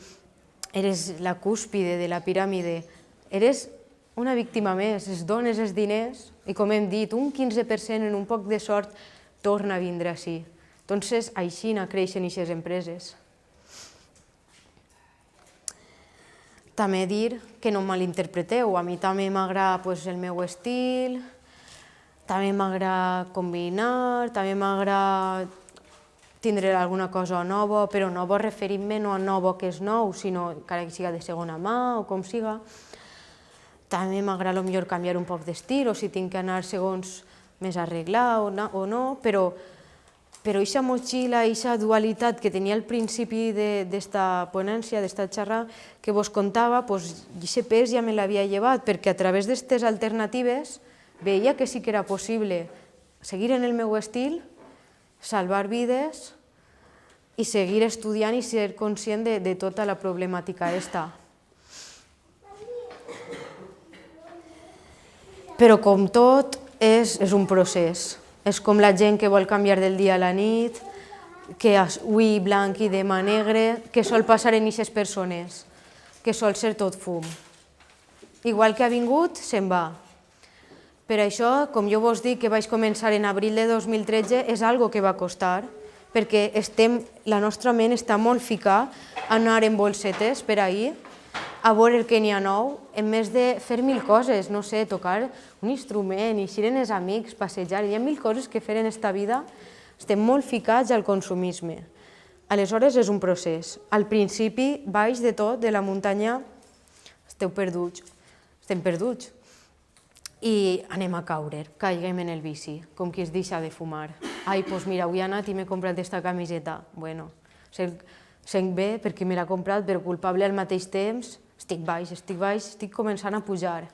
[SPEAKER 1] eres la cúspide de la piràmide. Eres una víctima més, es dones els diners i, com hem dit, un 15% en un poc de sort torna a vindre així. Entonces, així creixen aquestes empreses. També dir que no malinterpreteu, a mi també m'agrada el meu estil, també m'agrada combinar, també m'agrada tindre alguna cosa nova, però nova referint-me no a nova que és nou, sinó encara que siga de segona mà o com siga. També m'agrada potser canviar un poc d'estil, o si tinc que anar segons més arreglar o no, però aquesta motxilla, aquesta dualitat que tenia al principi d'esta ponència, d'esta xerrada, que vos contava, aquest pes ja me l'havia llevat, perquè a través d'aquestes alternatives veia que sí que era possible seguir en el meu estil, salvar vides i seguir estudiant i ser conscient de tota la problemàtica aquesta. Però com tot, és un procés. És com la gent que vol canviar del dia a la nit, que avui blanc i demà negre, que sol passar en aquestes persones, que sol ser tot fum. Igual que ha vingut, se'n va. Per això, com jo vos dic que vaig començar en abril de 2013, és algo que va costar, perquè la nostra ment està molt ficada a anar en bolsetes per ahir, a veure el que n'hi ha nou, en més de fer mil coses, no sé, tocar un instrument, eixir amb els amics, passejar, hi ha mil coses que fer en esta vida, estem molt ficats al consumisme. Aleshores és un procés. Al principi, baix de tot, de la muntanya, estem perduts. I anem a caure, caiguem en el vici, com qui es deixa de fumar. Ai, doncs mira, avui he anat i m'he comprat aquesta camiseta. Bueno, sent bé perquè me l'ha comprat, però culpable al mateix temps, estic baix, estic començant a pujar.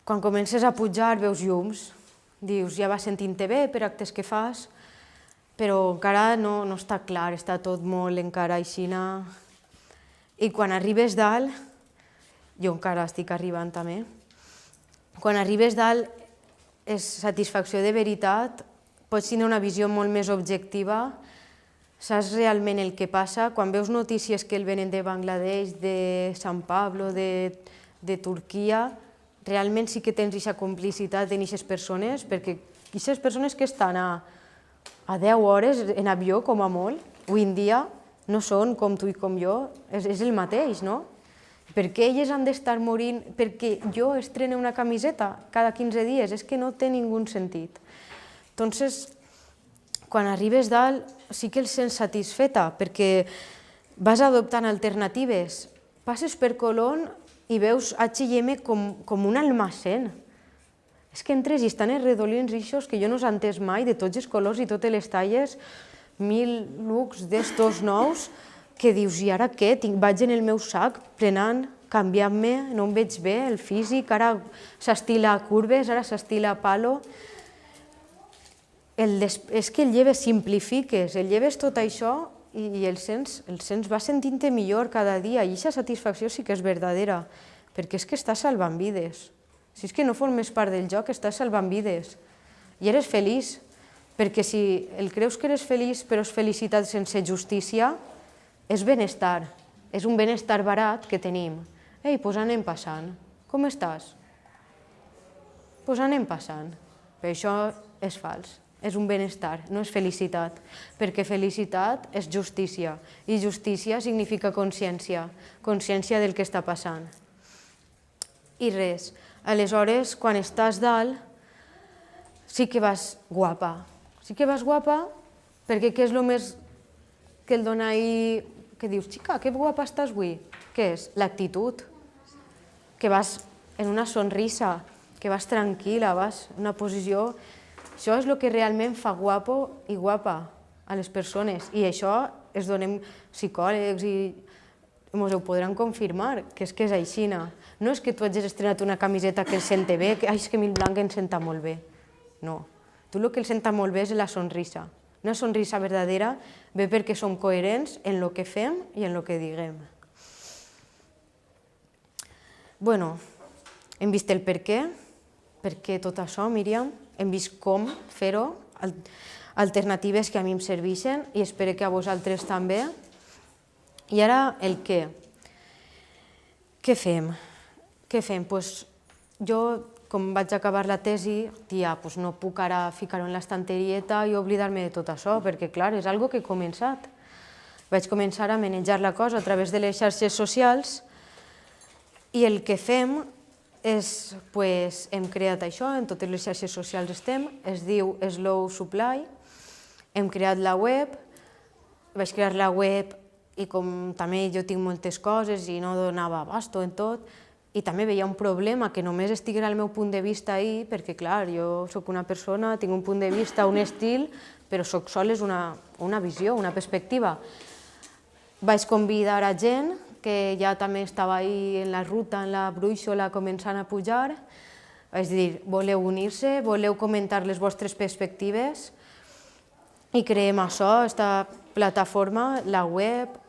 [SPEAKER 1] Quan comences a pujar veus llums, dius, ja vas sentint-te bé per actes que fas, però encara no està clar, està tot molt encara aixina. I quan arribes dalt, jo encara estic arribant també. Quan arribes dalt és satisfacció de veritat, pots tenir una visió molt més objectiva, saps realment el que passa. Quan veus notícies que el venen de Bangladesh, de Sant Pablo, de Turquia, realment sí que tens aquesta complicitat en aquestes persones, perquè aquestes persones que estan a 10 hores en avió, com a molt, avui en dia no són com tu i com jo, és el mateix, no? Per què elles han d'estar morint perquè jo estrene una camiseta cada 15 dies? És que no té ningú sentit. Entonces, quan arribes dalt, sí que el sents satisfeta, perquè vas adoptant alternatives. Passes per Colón i veus H&M com un almacén. És que entres i estan els redolins ixos que jo no s'han entès mai, de tots els colors i totes les talles, 1000 looks d'estos nous, que dius, i ara què? Vaig en el meu sac, prenant, canviant-me, no em veig bé, el físic, ara s'estila a curves, ara s'estila a palo. És que el lleves simplifiques, el lleves tot això i el sents vas sentint-te millor cada dia, i aquesta satisfacció sí que és verdadera, perquè és que estàs salvant vides. Si és que no formes part del joc, estàs salvant vides i eres feliç, perquè si el creus que eres feliç però és felicitat sense justícia, és benestar, és un benestar barat que tenim. Ei, doncs anem passant. Com estàs? Doncs anem passant. Però això és fals, és un benestar, no és felicitat, perquè felicitat és justícia, i justícia significa consciència, consciència del que està passant. I res, aleshores, quan estàs dalt, sí que vas guapa. Sí que vas guapa perquè què és el més que el dona ahir, que dius, xica, que guapa estàs avui? Què és? L'actitud. Que vas en una sonrisa, que vas tranquil·la, vas en una posició. Això és el que realment fa guapo i guapa a les persones. I això es donem psicòlegs i ens ho podran confirmar, que és aixina. No és que tu hagis estrenat una camiseta que el sente bé, que és que a mi el blanc em senta molt bé. No. Tu el que el senta molt bé és la sonrisa. Una sonrisa verdadera ve perquè som coherents en el que fem i en el que diguem. Bueno, hem vist el per què tot això, Míriam, hem vist com fer-ho, alternatives que a mi em serveixen i espero que a vosaltres també. I ara el què. Què fem? Què fem? Jo, com vaig acabar la tesi, no puc ara ficar-ho en l'estanterieta i oblidar-me de tot això, perquè, clar, és una cosa que he començat. Vaig començar a manejar la cosa a través de les xarxes socials i el que fem és, hem creat això, en totes les xarxes socials estem, es diu Slow Supply, hem creat la web, vaig crear la web i com també jo tinc moltes coses i no donava abasto en tot, i també veia un problema que només estiguera al meu punt de vista ahir, perquè clar, jo soc una persona, tinc un punt de vista, un estil, però soc sols una visió, una perspectiva. Vaig convidar a gent que ja també estava ahir en la ruta, en la brúixola, començant a pujar. Vaig dir, voleu unir-se, voleu comentar les vostres perspectives i creem això, aquesta plataforma, la web,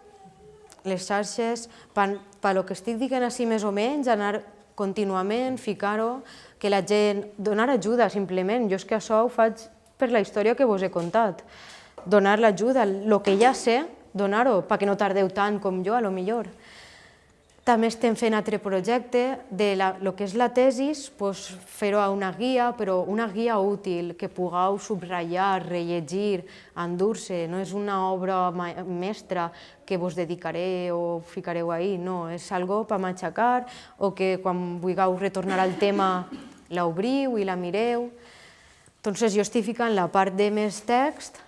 [SPEAKER 1] les xarxes, per lo que estic dient així més o menys, anar contínuament, ficar-ho, que la gent, donar ajuda simplement. Jo és que això ho faig per la història que vos he contat. Donar l'ajuda, el que ja sé, donar-ho, perquè no tardeu tant com jo, a lo millor. També estem fent altre projecte de lo que és la tesi, fer-ho a una guia, però una guia útil, que pugueu subratllar, rellegir, endur-se. No és una obra mestra que vos dedicaré o ficareu ahí, no, és algo per matxacar o que quan vulgueu retornar al tema l'obriu i la mireu. Entonces jo estic ficant la part de més text,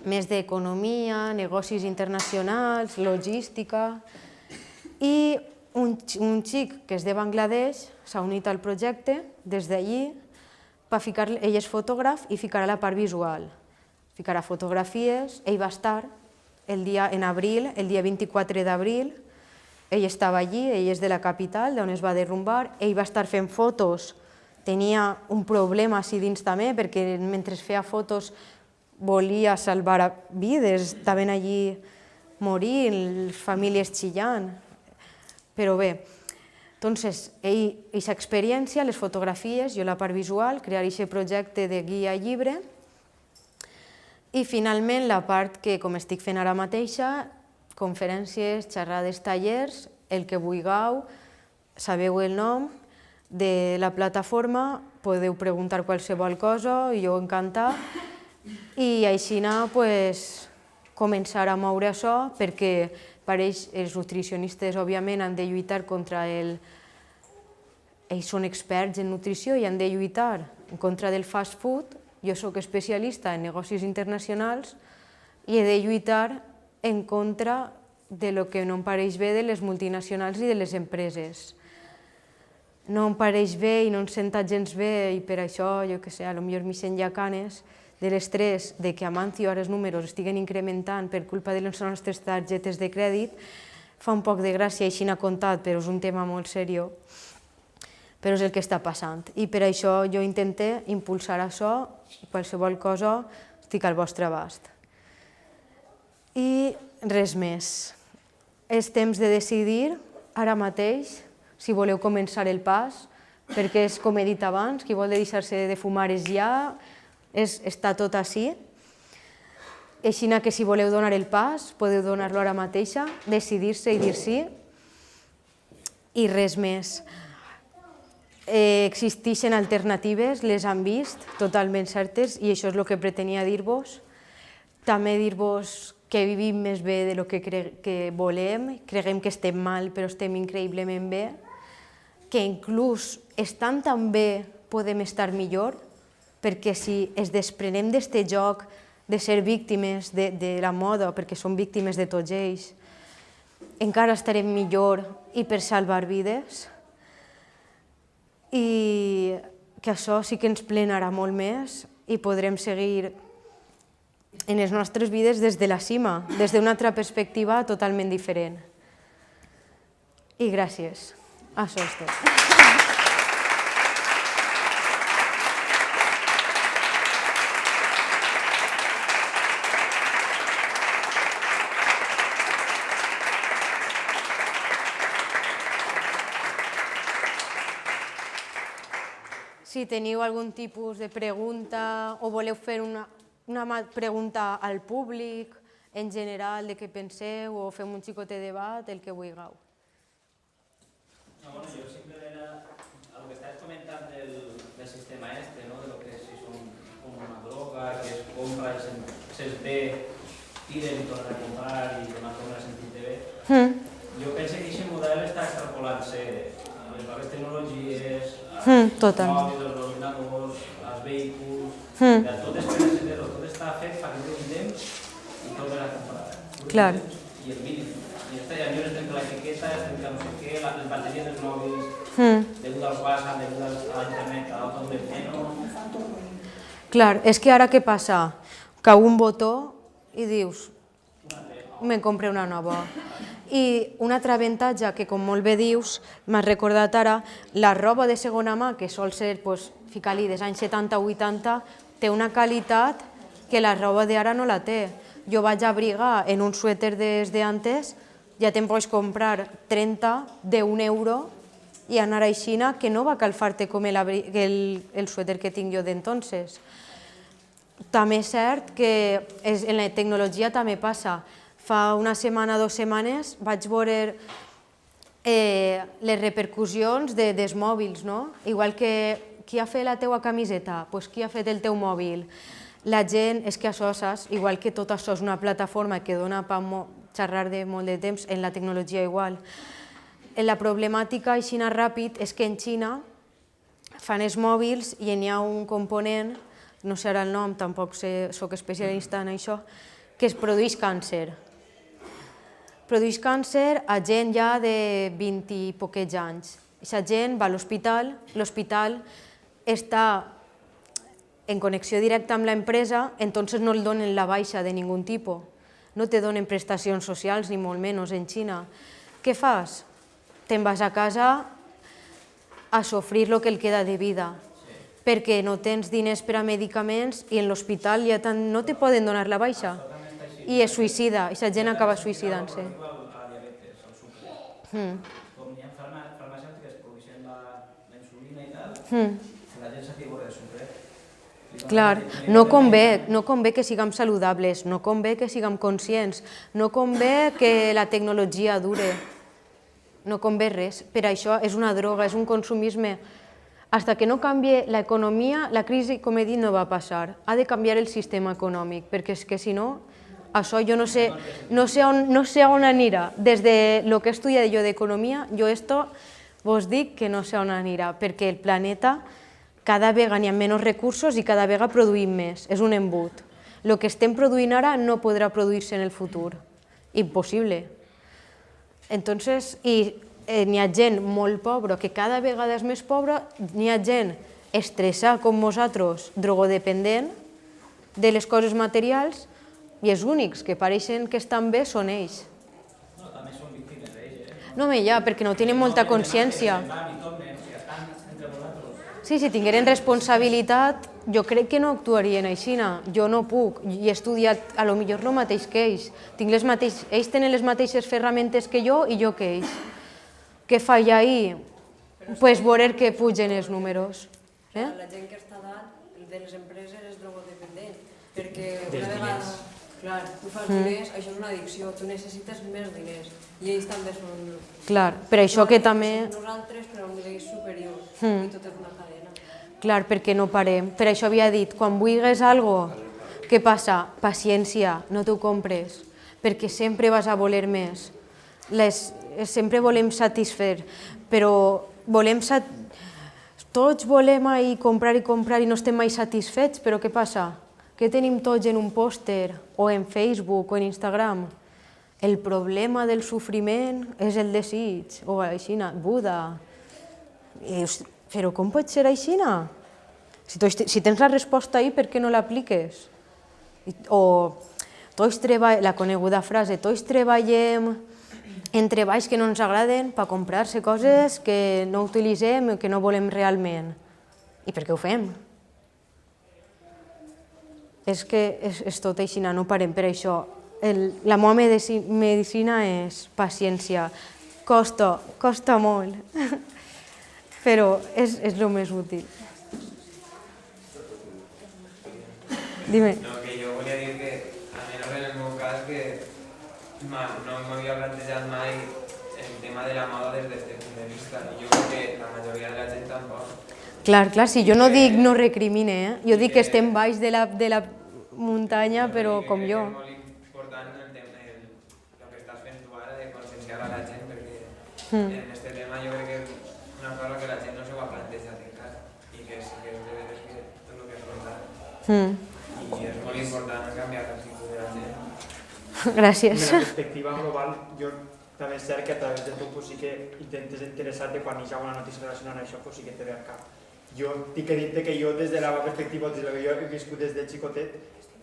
[SPEAKER 1] més d'economia, negocis internacionals, logística. I un xic que és de Bangladesh s'ha unit al projecte des d'allí, ell és fotògraf i ficarà la part visual. Ficarà fotografies, ell va estar en abril, el dia 24 d'abril, ell estava allí, ell és de la capital, d'on es va derrumbar, ell va estar fent fotos, tenia un problema així dins també, perquè mentre feia fotos volia salvar vides, estaven allí morint, les famílies xillant. Però bé, Entonces, aquesta experiència, les fotografies, jo la part visual, crear aquest projecte de guia i llibre, i finalment la part que, com estic fent ara mateixa, conferències, xerrades, tallers, el que vulgueu, sabeu el nom de la plataforma, podeu preguntar qualsevol cosa, jo encantat, i així començar a moure això, perquè per ells els nutricionistes, òbviament, han de lluitar contra el... Ells són experts en nutrició i han de lluitar en contra del fast food. Jo soc especialista en negocis internacionals i he de lluitar en contra de lo que no em pareix bé de les multinacionals i de les empreses. No em pareix bé i no em senta gens bé i per això, jo què sé, potser m'hi sent llacanes de l'estrès de que Amancio ara els números estiguen incrementant per culpa de les nostres targetes de crèdit. Fa un poc de gràcia, així n'ha comptat, però és un tema molt seriós. Però és el que està passant. I per això jo intenté impulsar això, qualsevol cosa estic al vostre abast. I res més. És temps de decidir ara mateix si voleu començar el pas, perquè és com he dit abans, qui vol deixar-se de fumar és ja, està tot així. Així que si voleu donar el pas, podeu donar-lo ara mateixa, decidir-se i dir sí. I res més. Existeixen alternatives, les han vist, totalment certes, i això és el que pretenia dir-vos. També dir-vos que vivim més bé del que volem, creguem que estem mal, però estem increïblement bé, que inclús estant tan bé podem estar millor, perquè si es desprenem d'aquest joc de ser víctimes de la moda, perquè som víctimes de tots ells, encara estarem millor i per salvar vides. I que això sí que ens plenarà molt més i podrem seguir en les nostres vides des de la cima, des d'una altra perspectiva totalment diferent. I gràcies. Això és tot. Si teniu algun tipus de pregunta o voleu fer una pregunta al públic, en general, de què penseu, o fem un xicotet debat, el que vulgueu.
[SPEAKER 2] Jo simplement el que estàs comentant del sistema de lo que si són com una droga, que es compra i se'ls ve, tiren i tornen a comprar i demà tornen a sentir-te bé. Jo penso que aquest model està extrapolant-se a les noves tecnologies, als mòbils, als ordinadors, als vehicles, tot està fet perquè tinguem temps i tornen a comprar.
[SPEAKER 1] Clar.
[SPEAKER 2] I el mínim. I ja es trenca l'etiqueta, es trenca no sé què, les bateries dels mòbils, degut al WhatsApp, degut a l'internet, a l'auto de pleno.
[SPEAKER 1] Clar, és que ara què passa? Cau un botó i dius, me'n compre una nova. I un altre avantatge que, com molt bé dius, m'has recordat ara, la roba de segona mà, que sol ser, ficar-li dels anys 70 o 80, té una qualitat que la roba d'ara no la té. Jo vaig abrigar en un suèter des d'antes, ja te'n pots comprar 30 d'1 euro i anar a Xina, que no va calfar-te com el suèter que tinc jo d'entonces. També és cert que en la tecnologia també passa. Fa una setmana, 2 setmanes, vaig veure les repercussions dels mòbils, no? Igual que qui ha fet la teua camiseta, doncs qui ha fet el teu mòbil. La gent, és que això, saps? Igual que tot això és una plataforma que dona per xerrar de molt de temps, en la tecnologia igual. La problemàtica així ràpid és que en Xina fan els mòbils i n'hi ha un component, no sé ara el nom, tampoc soc especialista en això, que es produeix càncer. Produeix càncer a gent ja de 20 i poquets anys. Aquesta gent va a l'hospital està en connexió directa amb l'empresa, entonces no li donen la baixa de ningun tipus. No te donen prestacions socials, ni molt menys en Xina. Què fas? Te'n vas a casa a sofrir el que el queda de vida, perquè no tens diners per a medicaments i en l'hospital ja no te poden donar la baixa. I es suïcida, i aquesta gent acaba suïcidant-se.
[SPEAKER 2] Com hi ha farmacèutiques la gent s'atigua de sucre.
[SPEAKER 1] Clar, no convé que siguem saludables, no convé que siguem conscients, no convé que la tecnologia dure, no convé res. Per això és una droga, és un consumisme. Hasta que no canvi l'economia, la crisi, com he dit, no va passar. Ha de canviar el sistema econòmic, perquè és que si no, això jo no sé on anirà. Des de lo que he estudiat jo d'economia, jo esto vos dic que no sé on anirà, perquè el planeta cada vegada hi ha menys recursos i cada vegada produïm més. És un embut. El que estem produint ara no podrà produir-se en el futur. Impossible. Entonces, n'hi ha gent molt pobra, que cada vegada és més pobra, n'hi ha gent estressada com nosaltres, drogodependent de les coses materials, i els únics que pareixen que estan bé són ells.
[SPEAKER 2] No, també són víctimes d'ells,
[SPEAKER 1] No, ja, perquè no tenen molta consciència. Sí, si tingueren responsabilitat, jo crec que no actuarien així. Jo no puc, i he estudiat a lo millor el mateix que ells. Ells tenen les mateixes ferramentes que jo i jo que ells. Què falla ahir? Pues veure que pugen els números.
[SPEAKER 3] La gent que està dalt de les empreses és drogodependent, perquè una vegada, clar, tu fas diners, això és una addicció, tu necessites més diners, i ells també són...
[SPEAKER 1] Clar, per això que també...
[SPEAKER 3] Nosaltres, però a un nivell superior, i tot és una cadena.
[SPEAKER 1] Clar, perquè no parem. Per això havia dit, quan vulguis alguna cosa, què passa? Paciència, no t'ho compres, perquè sempre vas a voler més. Sempre volem satisfer, però tots volem comprar i no estem mai satisfets, però què passa? Què tenim tots en un pòster, o en Facebook, o en Instagram? El problema del sofriment és el desig, o així, Buda. Però com pot ser així? Si tens la resposta ahí, per què no l'apliques? O la coneguda frase, tots treballem en treballs que no ens agraden per comprar-se coses que no utilitzem o que no volem realment. I per què ho fem? És que és tot així, no parem per això. La meva medicina és paciència. Costa molt, però és el més útil. Dime.
[SPEAKER 4] No, que jo volia dir que, almenys en el meu cas, que no m'havia plantejat mai el tema de la moda des d'aquest punt de vista. I jo crec que la majoria de la gent tampoc.
[SPEAKER 1] Clar, si jo no dic no recrimine, jo dic que estem baix de la muntanya, però com jo.
[SPEAKER 4] És molt important el que estàs fent tu ara de conscienciar a la gent, perquè en aquest tema jo crec que és una cosa que la gent no s'ho ha plantejat encara i que sí que és de veres que tot el que has contat. I és molt important canviar l'actitud de la gent.
[SPEAKER 1] Gràcies.
[SPEAKER 5] De la perspectiva global, jo també és cert que a través de tu sí que intentes interessar-te quan hi ha una notícia relacionada amb això, sí que te ve al cap. Jo tinc que dir-te que jo des de la meva perspectiva, des de la que jo he viscut des de xicotet,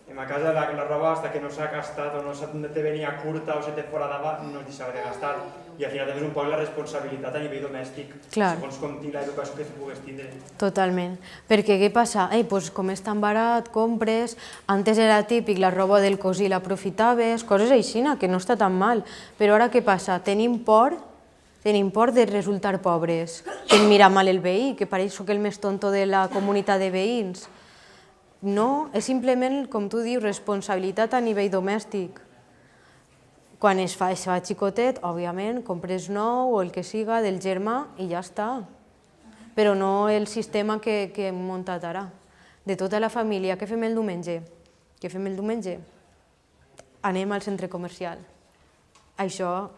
[SPEAKER 5] en ma casa la roba hasta que no s'ha gastat o no te venia curta o se te foradava no es deixava de gastar. I al final també és un poc la responsabilitat a nivell domèstic, segons com tinc l'educació que tu pugues tindre.
[SPEAKER 1] Totalment. Perquè què passa? Com és tan barat, compres... Antes era típic, la roba del cosí l'aprofitaves, coses així, que no està tan mal. Però ara què passa? Tenim por de resultar pobres, que em mira mal el veí, que pareix que soc el més tonto de la comunitat de veïns. No, és simplement, com tu dius, responsabilitat a nivell domèstic. Quan es fa xicotet, òbviament, compres nou o el que siga del germà i ja està. Però no el sistema que hem muntat ara. De tota la família, què fem el diumenge? Què fem el diumenge? Anem al centre comercial. Això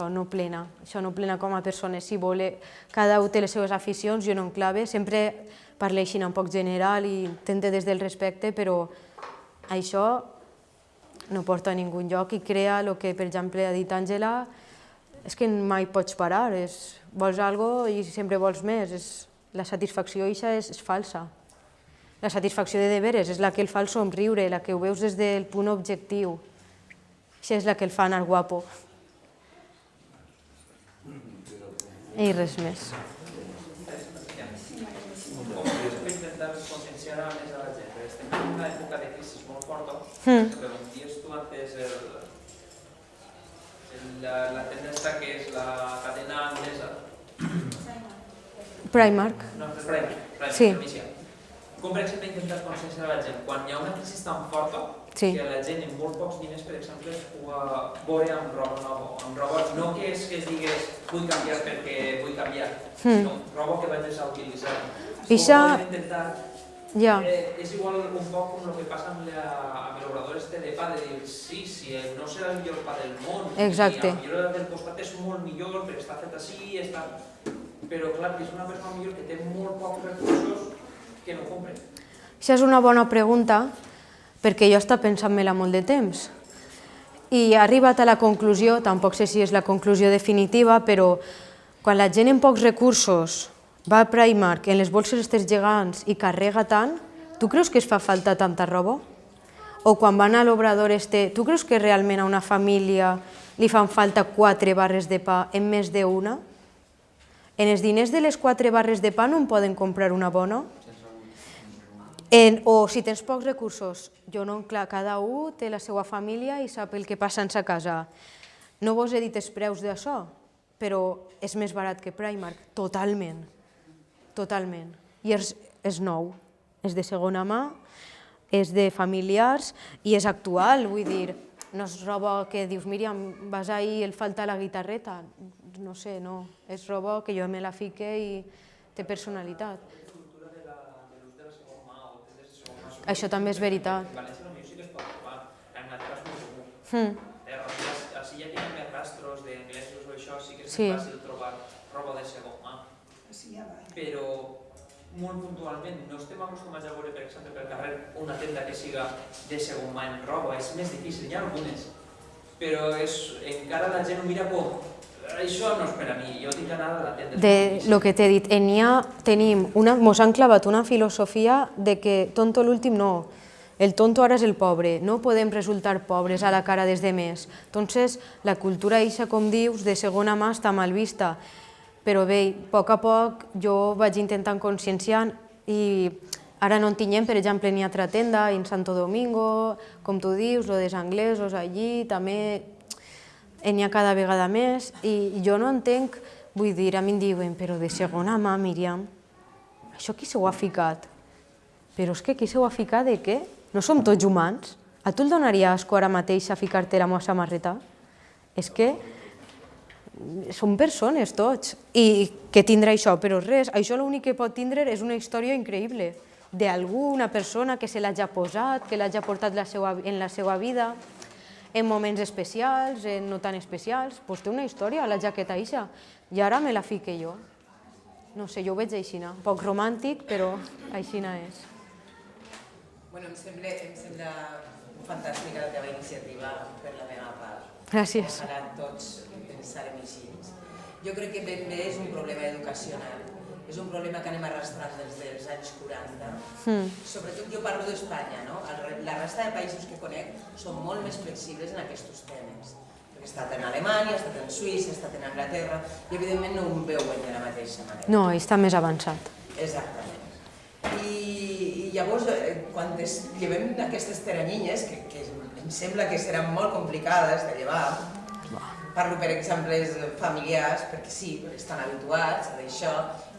[SPEAKER 1] no plena com a persones. Si vol, cada un té les seves aficions, jo no enclave, sempre parlo així un poc general i intento des del respecte, però això no porta a ningú lloc i crea el que, per exemple, ha dit Àngela, és que mai pots parar, vols alguna cosa i sempre vols més, la satisfacció això és falsa. La satisfacció de veres és la que el fa el somriure, la que ho veus des del punt objectiu, això és la que el fa anar guapo. I res més.
[SPEAKER 2] Com per intentar conscienciar més a la gent, perquè estem en una època de crisi molt forta, però on dius tu antes la tendència que és la cadena anglesa.
[SPEAKER 1] Primark.
[SPEAKER 2] No, Primark,
[SPEAKER 1] Sí.
[SPEAKER 2] Com, per exemple, intentar conscienciar la gent? Quan hi ha una crisi tan forta,
[SPEAKER 1] Sí.
[SPEAKER 2] que la gent amb molt pocs diners, per exemple, es pugui veure amb roba nova. Amb roba, no que es digues vull canviar perquè vull canviar, sinó roba que vagis a utilitzar.
[SPEAKER 1] Ixa-
[SPEAKER 2] Com intentar...
[SPEAKER 1] Ja.
[SPEAKER 2] És igual un poc com el que passa amb l'obrador este de pa, de dir, sí, no serà el millor pa del món,
[SPEAKER 1] Exacte.
[SPEAKER 2] i el millor del costat és molt millor, perquè està fet així, però clar, és una persona millor que té molt pocs recursos que no compra.
[SPEAKER 1] Això és una bona pregunta, perquè jo he estat pensant-me-la molt de temps. I he arribat a la conclusió, tampoc sé si és la conclusió definitiva, però quan la gent amb pocs recursos va a Primark en les bolses aquestes gegants i carrega tant, tu creus que es fa falta tanta roba? O quan van a l'obrador tu creus que realment a una família li fan falta 4 barres de pa en més d'una? En els diners de les 4 barres de pa no en poden comprar una bona? O si tens pocs recursos, clar, cada un té la seva família i sap el que passa en sa casa. No vos he dit els preus d'això, però és més barat que Primark, totalment. Totalment. I és nou, és de segona mà, és de familiars i és actual, vull dir, no és roba que dius, Míriam, vas ahir, el falta la guitarreta. No sé, no, és roba que jo me la fique i té personalitat. Això també és veritat.
[SPEAKER 2] En València potser sí que es pot trobar, en Anglaterra és molt comú. Així ja tenen més rastros d'anglesos o això, sí que és més fàcil trobar roba de segon mà. Però molt puntualment no estem acostumats a veure, per exemple, pel carrer una tenda que siga de segon mà en roba, és més difícil, hi ha algunes. Però encara la gent ho mira com, això no és per a mi, jo tinc d'anar a la tenda.
[SPEAKER 1] De lo que t'he dit, mos han clavat una filosofia de que tonto l'últim no, el tonto ara és el pobre, no podem resultar pobres a la cara des de més. Entonces, la cultura eixa, com dius, de segona mà està mal vista. Però bé, a poc jo vaig intentant conscienciar i ara no en tinguem, per exemple, ni altra tenda, en Santo Domingo, com tu dius, lo dels anglesos allí, també n'hi ha cada vegada més, i jo no entenc, vull dir, a mi em diuen, però de segona mà, Míriam, això qui s'ho ha ficat? Però és que qui s'ho ha ficat de què? No som tots humans? A tu el donaria asco ara mateix a ficar-te la meva samarreta? És que som persones tots, i què tindrà això? Però res, això l'únic que pot tindre és una història increïble d'algú, una persona que se l'hagi posat, que l'hagi portat en la seva vida, en moments especials, en no tan especials, doncs té una història, la jaqueta eixa, i ara me la fique jo. No sé, jo ho veig aixina, un poc romàntic, però aixina és.
[SPEAKER 6] Bueno, em sembla fantàstica la teva iniciativa per la meva part.
[SPEAKER 1] Gràcies.
[SPEAKER 6] Ojalà tots pensarem així. Jo crec que ben bé és un problema educacional. És un problema que anem arrastrant des dels anys 40. Sobretot jo parlo d'Espanya, no? La resta de països que conec són molt més flexibles en aquests temes. He estat en Alemanya, he estat en Suïssa, he estat en Anglaterra, i evidentment no ho veuen de la mateixa manera.
[SPEAKER 1] No, està més avançat.
[SPEAKER 6] Exactament. I llavors, quan llevem aquestes teranyines, que em sembla que seran molt complicades de llevar, parlo, per exemple, familiars, perquè sí, estan habituats a això,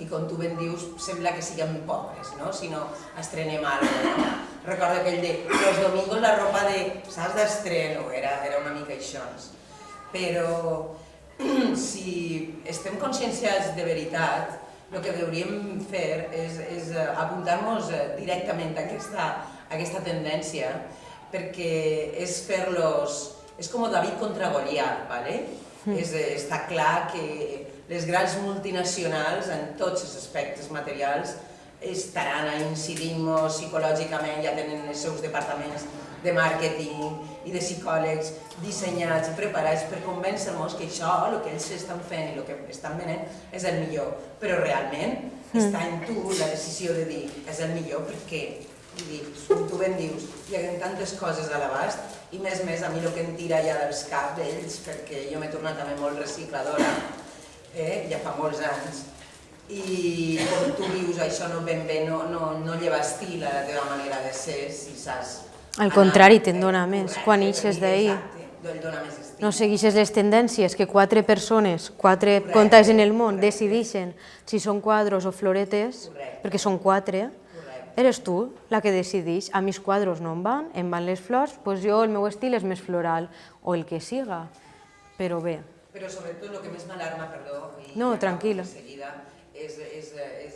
[SPEAKER 6] i com tu ben dius, sembla que siguem pobres, no? Si no estrenem alguna cosa. Recordo aquell de los domingos la ropa de saps d'estreno, era una mica això. Però si estem conscienciats de veritat, el que hauríem fer és apuntar-nos directament a aquesta tendència, perquè és fer-los... És com David contra Goliat, ¿vale? Està clar que les grans multinacionals, en tots els aspectes materials, estaran incidint-nos psicològicament, ja tenen els seus departaments de màrqueting i de psicòlegs dissenyats i preparats per convèncer-nos que això, el que ells estan fent i el que estan venent, és el millor. Però realment està en tu la decisió de dir és el millor perquè, com tu ben dius, hi ha tantes coses a l'abast i més a mi el que em tira ja dels caps d'ells, perquè jo m'he tornat també molt recicladora, ja fa molts anys, i com tu dius, això no ben bé, no lleva estil a la teva manera de ser, si saps...
[SPEAKER 1] Al contrari, te'n dona més, quan ixes d'ahir.
[SPEAKER 6] dona més estil.
[SPEAKER 1] No segueixes les tendències que 4 persones, 4 contactes en el món decideixen si són quadros o floretes, perquè són 4, eres tu la que decideix. A mis quadros no em van les flors, doncs jo el meu estil és més floral, o el que siga, però bé.
[SPEAKER 6] Però sobretot el que més m'alarma, perdó,
[SPEAKER 1] No, tranquil·la.
[SPEAKER 6] és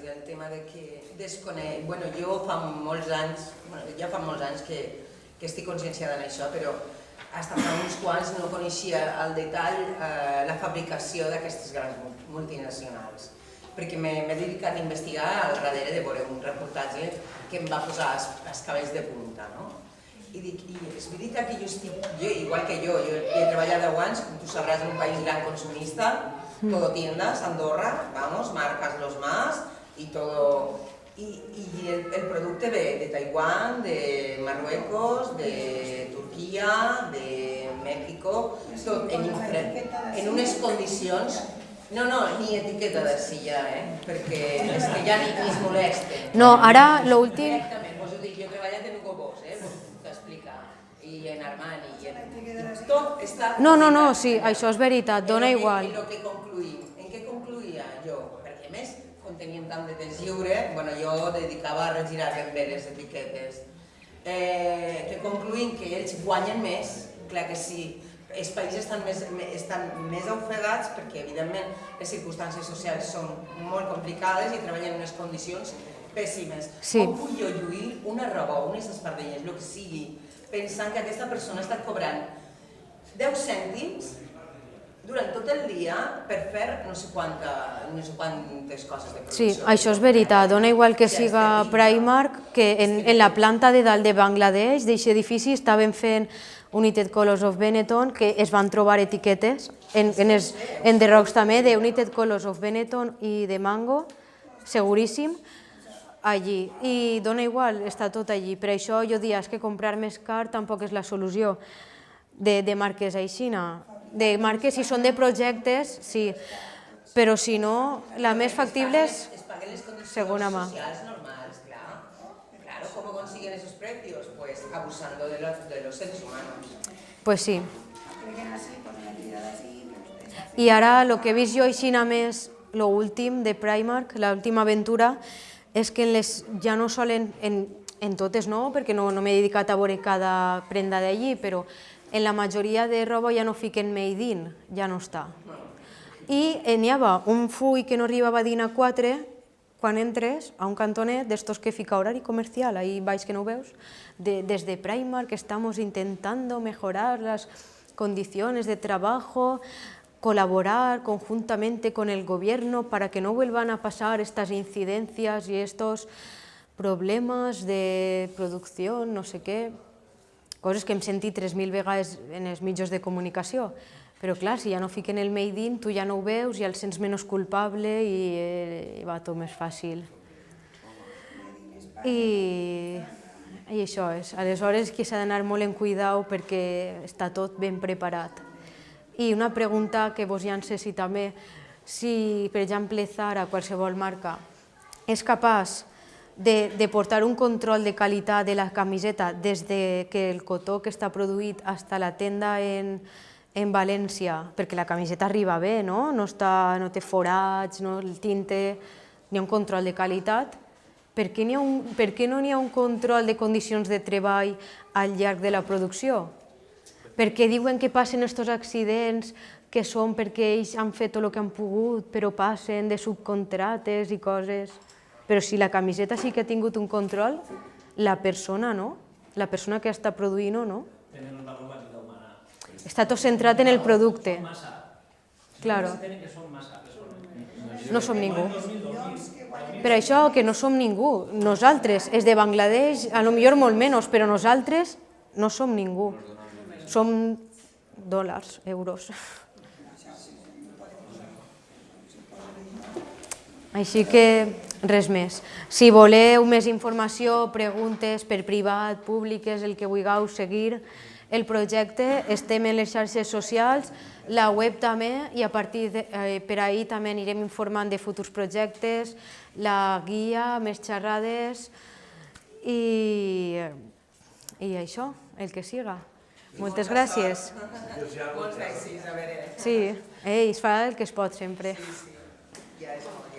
[SPEAKER 6] el tema de que desconec... Bueno, jo fa molts anys, ja fa molts anys que estic conscienciada en això, però fins fa uns quants no coneixia al detall la fabricació d'aquestes grans multinacionals, perquè m'he dedicat a investigar al darrere de veure un reportatge que em va posar els cabells de punta, no? I dic, és veritat que jo, igual que jo he treballat 10 anys, com tu sabràs, en un país gran consumista, todo tiendas, Andorra, vamos, marcas los más, y todo... Y el producte ve de Taiwán, de Marruecos, de Turquia, de México, tot en unes condicions... No, ni etiqueta de silla, perquè és que ja ni es molesten.
[SPEAKER 1] No, ara l'últim...
[SPEAKER 6] Directament, vos ho dic, jo he treballat en Hugo Boss, vos ho puc explicar, i en Armani, i tot està...
[SPEAKER 1] No, sí, això és veritat, dona igual.
[SPEAKER 6] En què concluïa jo? Perquè a més, com teníem tant de temps lliure, bueno, jo dedicava a regirar ben bé les etiquetes, que concluïm que ells guanyen més, clar que sí, els països estan més ofegats perquè, evidentment, les circumstàncies socials són molt complicades i treballen en unes condicions pèssimes.
[SPEAKER 1] Sí.
[SPEAKER 6] Com puc jo lluir una roba, unes espardelles, el que sigui, pensant que aquesta persona està cobrant 10 cèntims durant tot el dia per fer no sé quantes coses de producció.
[SPEAKER 1] Sí, això és veritat, dona igual que siga Primark, que en la planta de dalt de Bangladesh, d'aquest edifici, estaven fent United Colors of Benetton, que es van trobar etiquetes, en The Rocks també, de United Colors of Benetton i de Mango, seguríssim, allí. I dona igual, està tot allí. Per això jo diria que comprar més car tampoc és la solució de marques aixina. De marques, si són de projectes, sí, però si no, la més factible és segona mà.
[SPEAKER 6] ¿Cómo consiguen esos precios? Pues abusando de los seres humanos.
[SPEAKER 1] Pues sí. I ara el que he vist jo així més, l'últim de Primark, l'última aventura, és que ja no solen, en totes no, perquè no m'he dedicat a veure cada prenda d'allí, però en la majoria de roba ja no fiquen made in, ja no està. I n'hi havia un full que no arribava a dir a 4, quan entres a un cantonet d'estos que fica horari comercial, ahí baix que no ho veus, desde Primark estamos intentando mejorar las condiciones de trabajo, colaborar conjuntamente con el gobierno para que no vuelvan a pasar estas incidencias y estos problemas de producción, no sé què, coses que hem sentit 3.000 vegades en els mitjans de comunicació. Però clar, si ja no fiquen el made in, tu ja no ho veus, ja el sents menys culpable i va tot més fàcil. I això és. Aleshores que s'ha d'anar molt en cuidau perquè està tot ben preparat. I una pregunta que vos llanço si també, si per exemple Zara, qualsevol marca, és capaç de portar un control de qualitat de la camiseta des que el cotó que està produït fins a la tenda en València, perquè la camiseta arriba bé, no té forats, el tinte, n'hi ha un control de qualitat. Per què no n'hi ha un control de condicions de treball al llarg de la producció? Per què diuen que passen aquests accidents que són perquè ells han fet tot el que han pogut, però passen de subcontrates i coses? Però si la camiseta sí que ha tingut un control, la persona no, la persona que està produint o no.
[SPEAKER 2] Tenen una vida humana.
[SPEAKER 1] Està tot centrat en el producte. Claro. No som ningú. Per això que no som ningú. Nosaltres, els de Bangladesh, a lo millor molt menys, però nosaltres no som ningú. Som dòlars, euros. Així que res més. Si voleu més informació, preguntes per privat, públiques, el que vulgueu seguir el projecte, estem en les xarxes socials, la web també, i a partir per ahir també anirem informant de futurs projectes, la guia, més xerrades i això, el que siga. Moltes gràcies.
[SPEAKER 6] Molts èxits, a veure.
[SPEAKER 1] Sí, es fa el que es pot sempre.
[SPEAKER 6] Sí, ja és molt.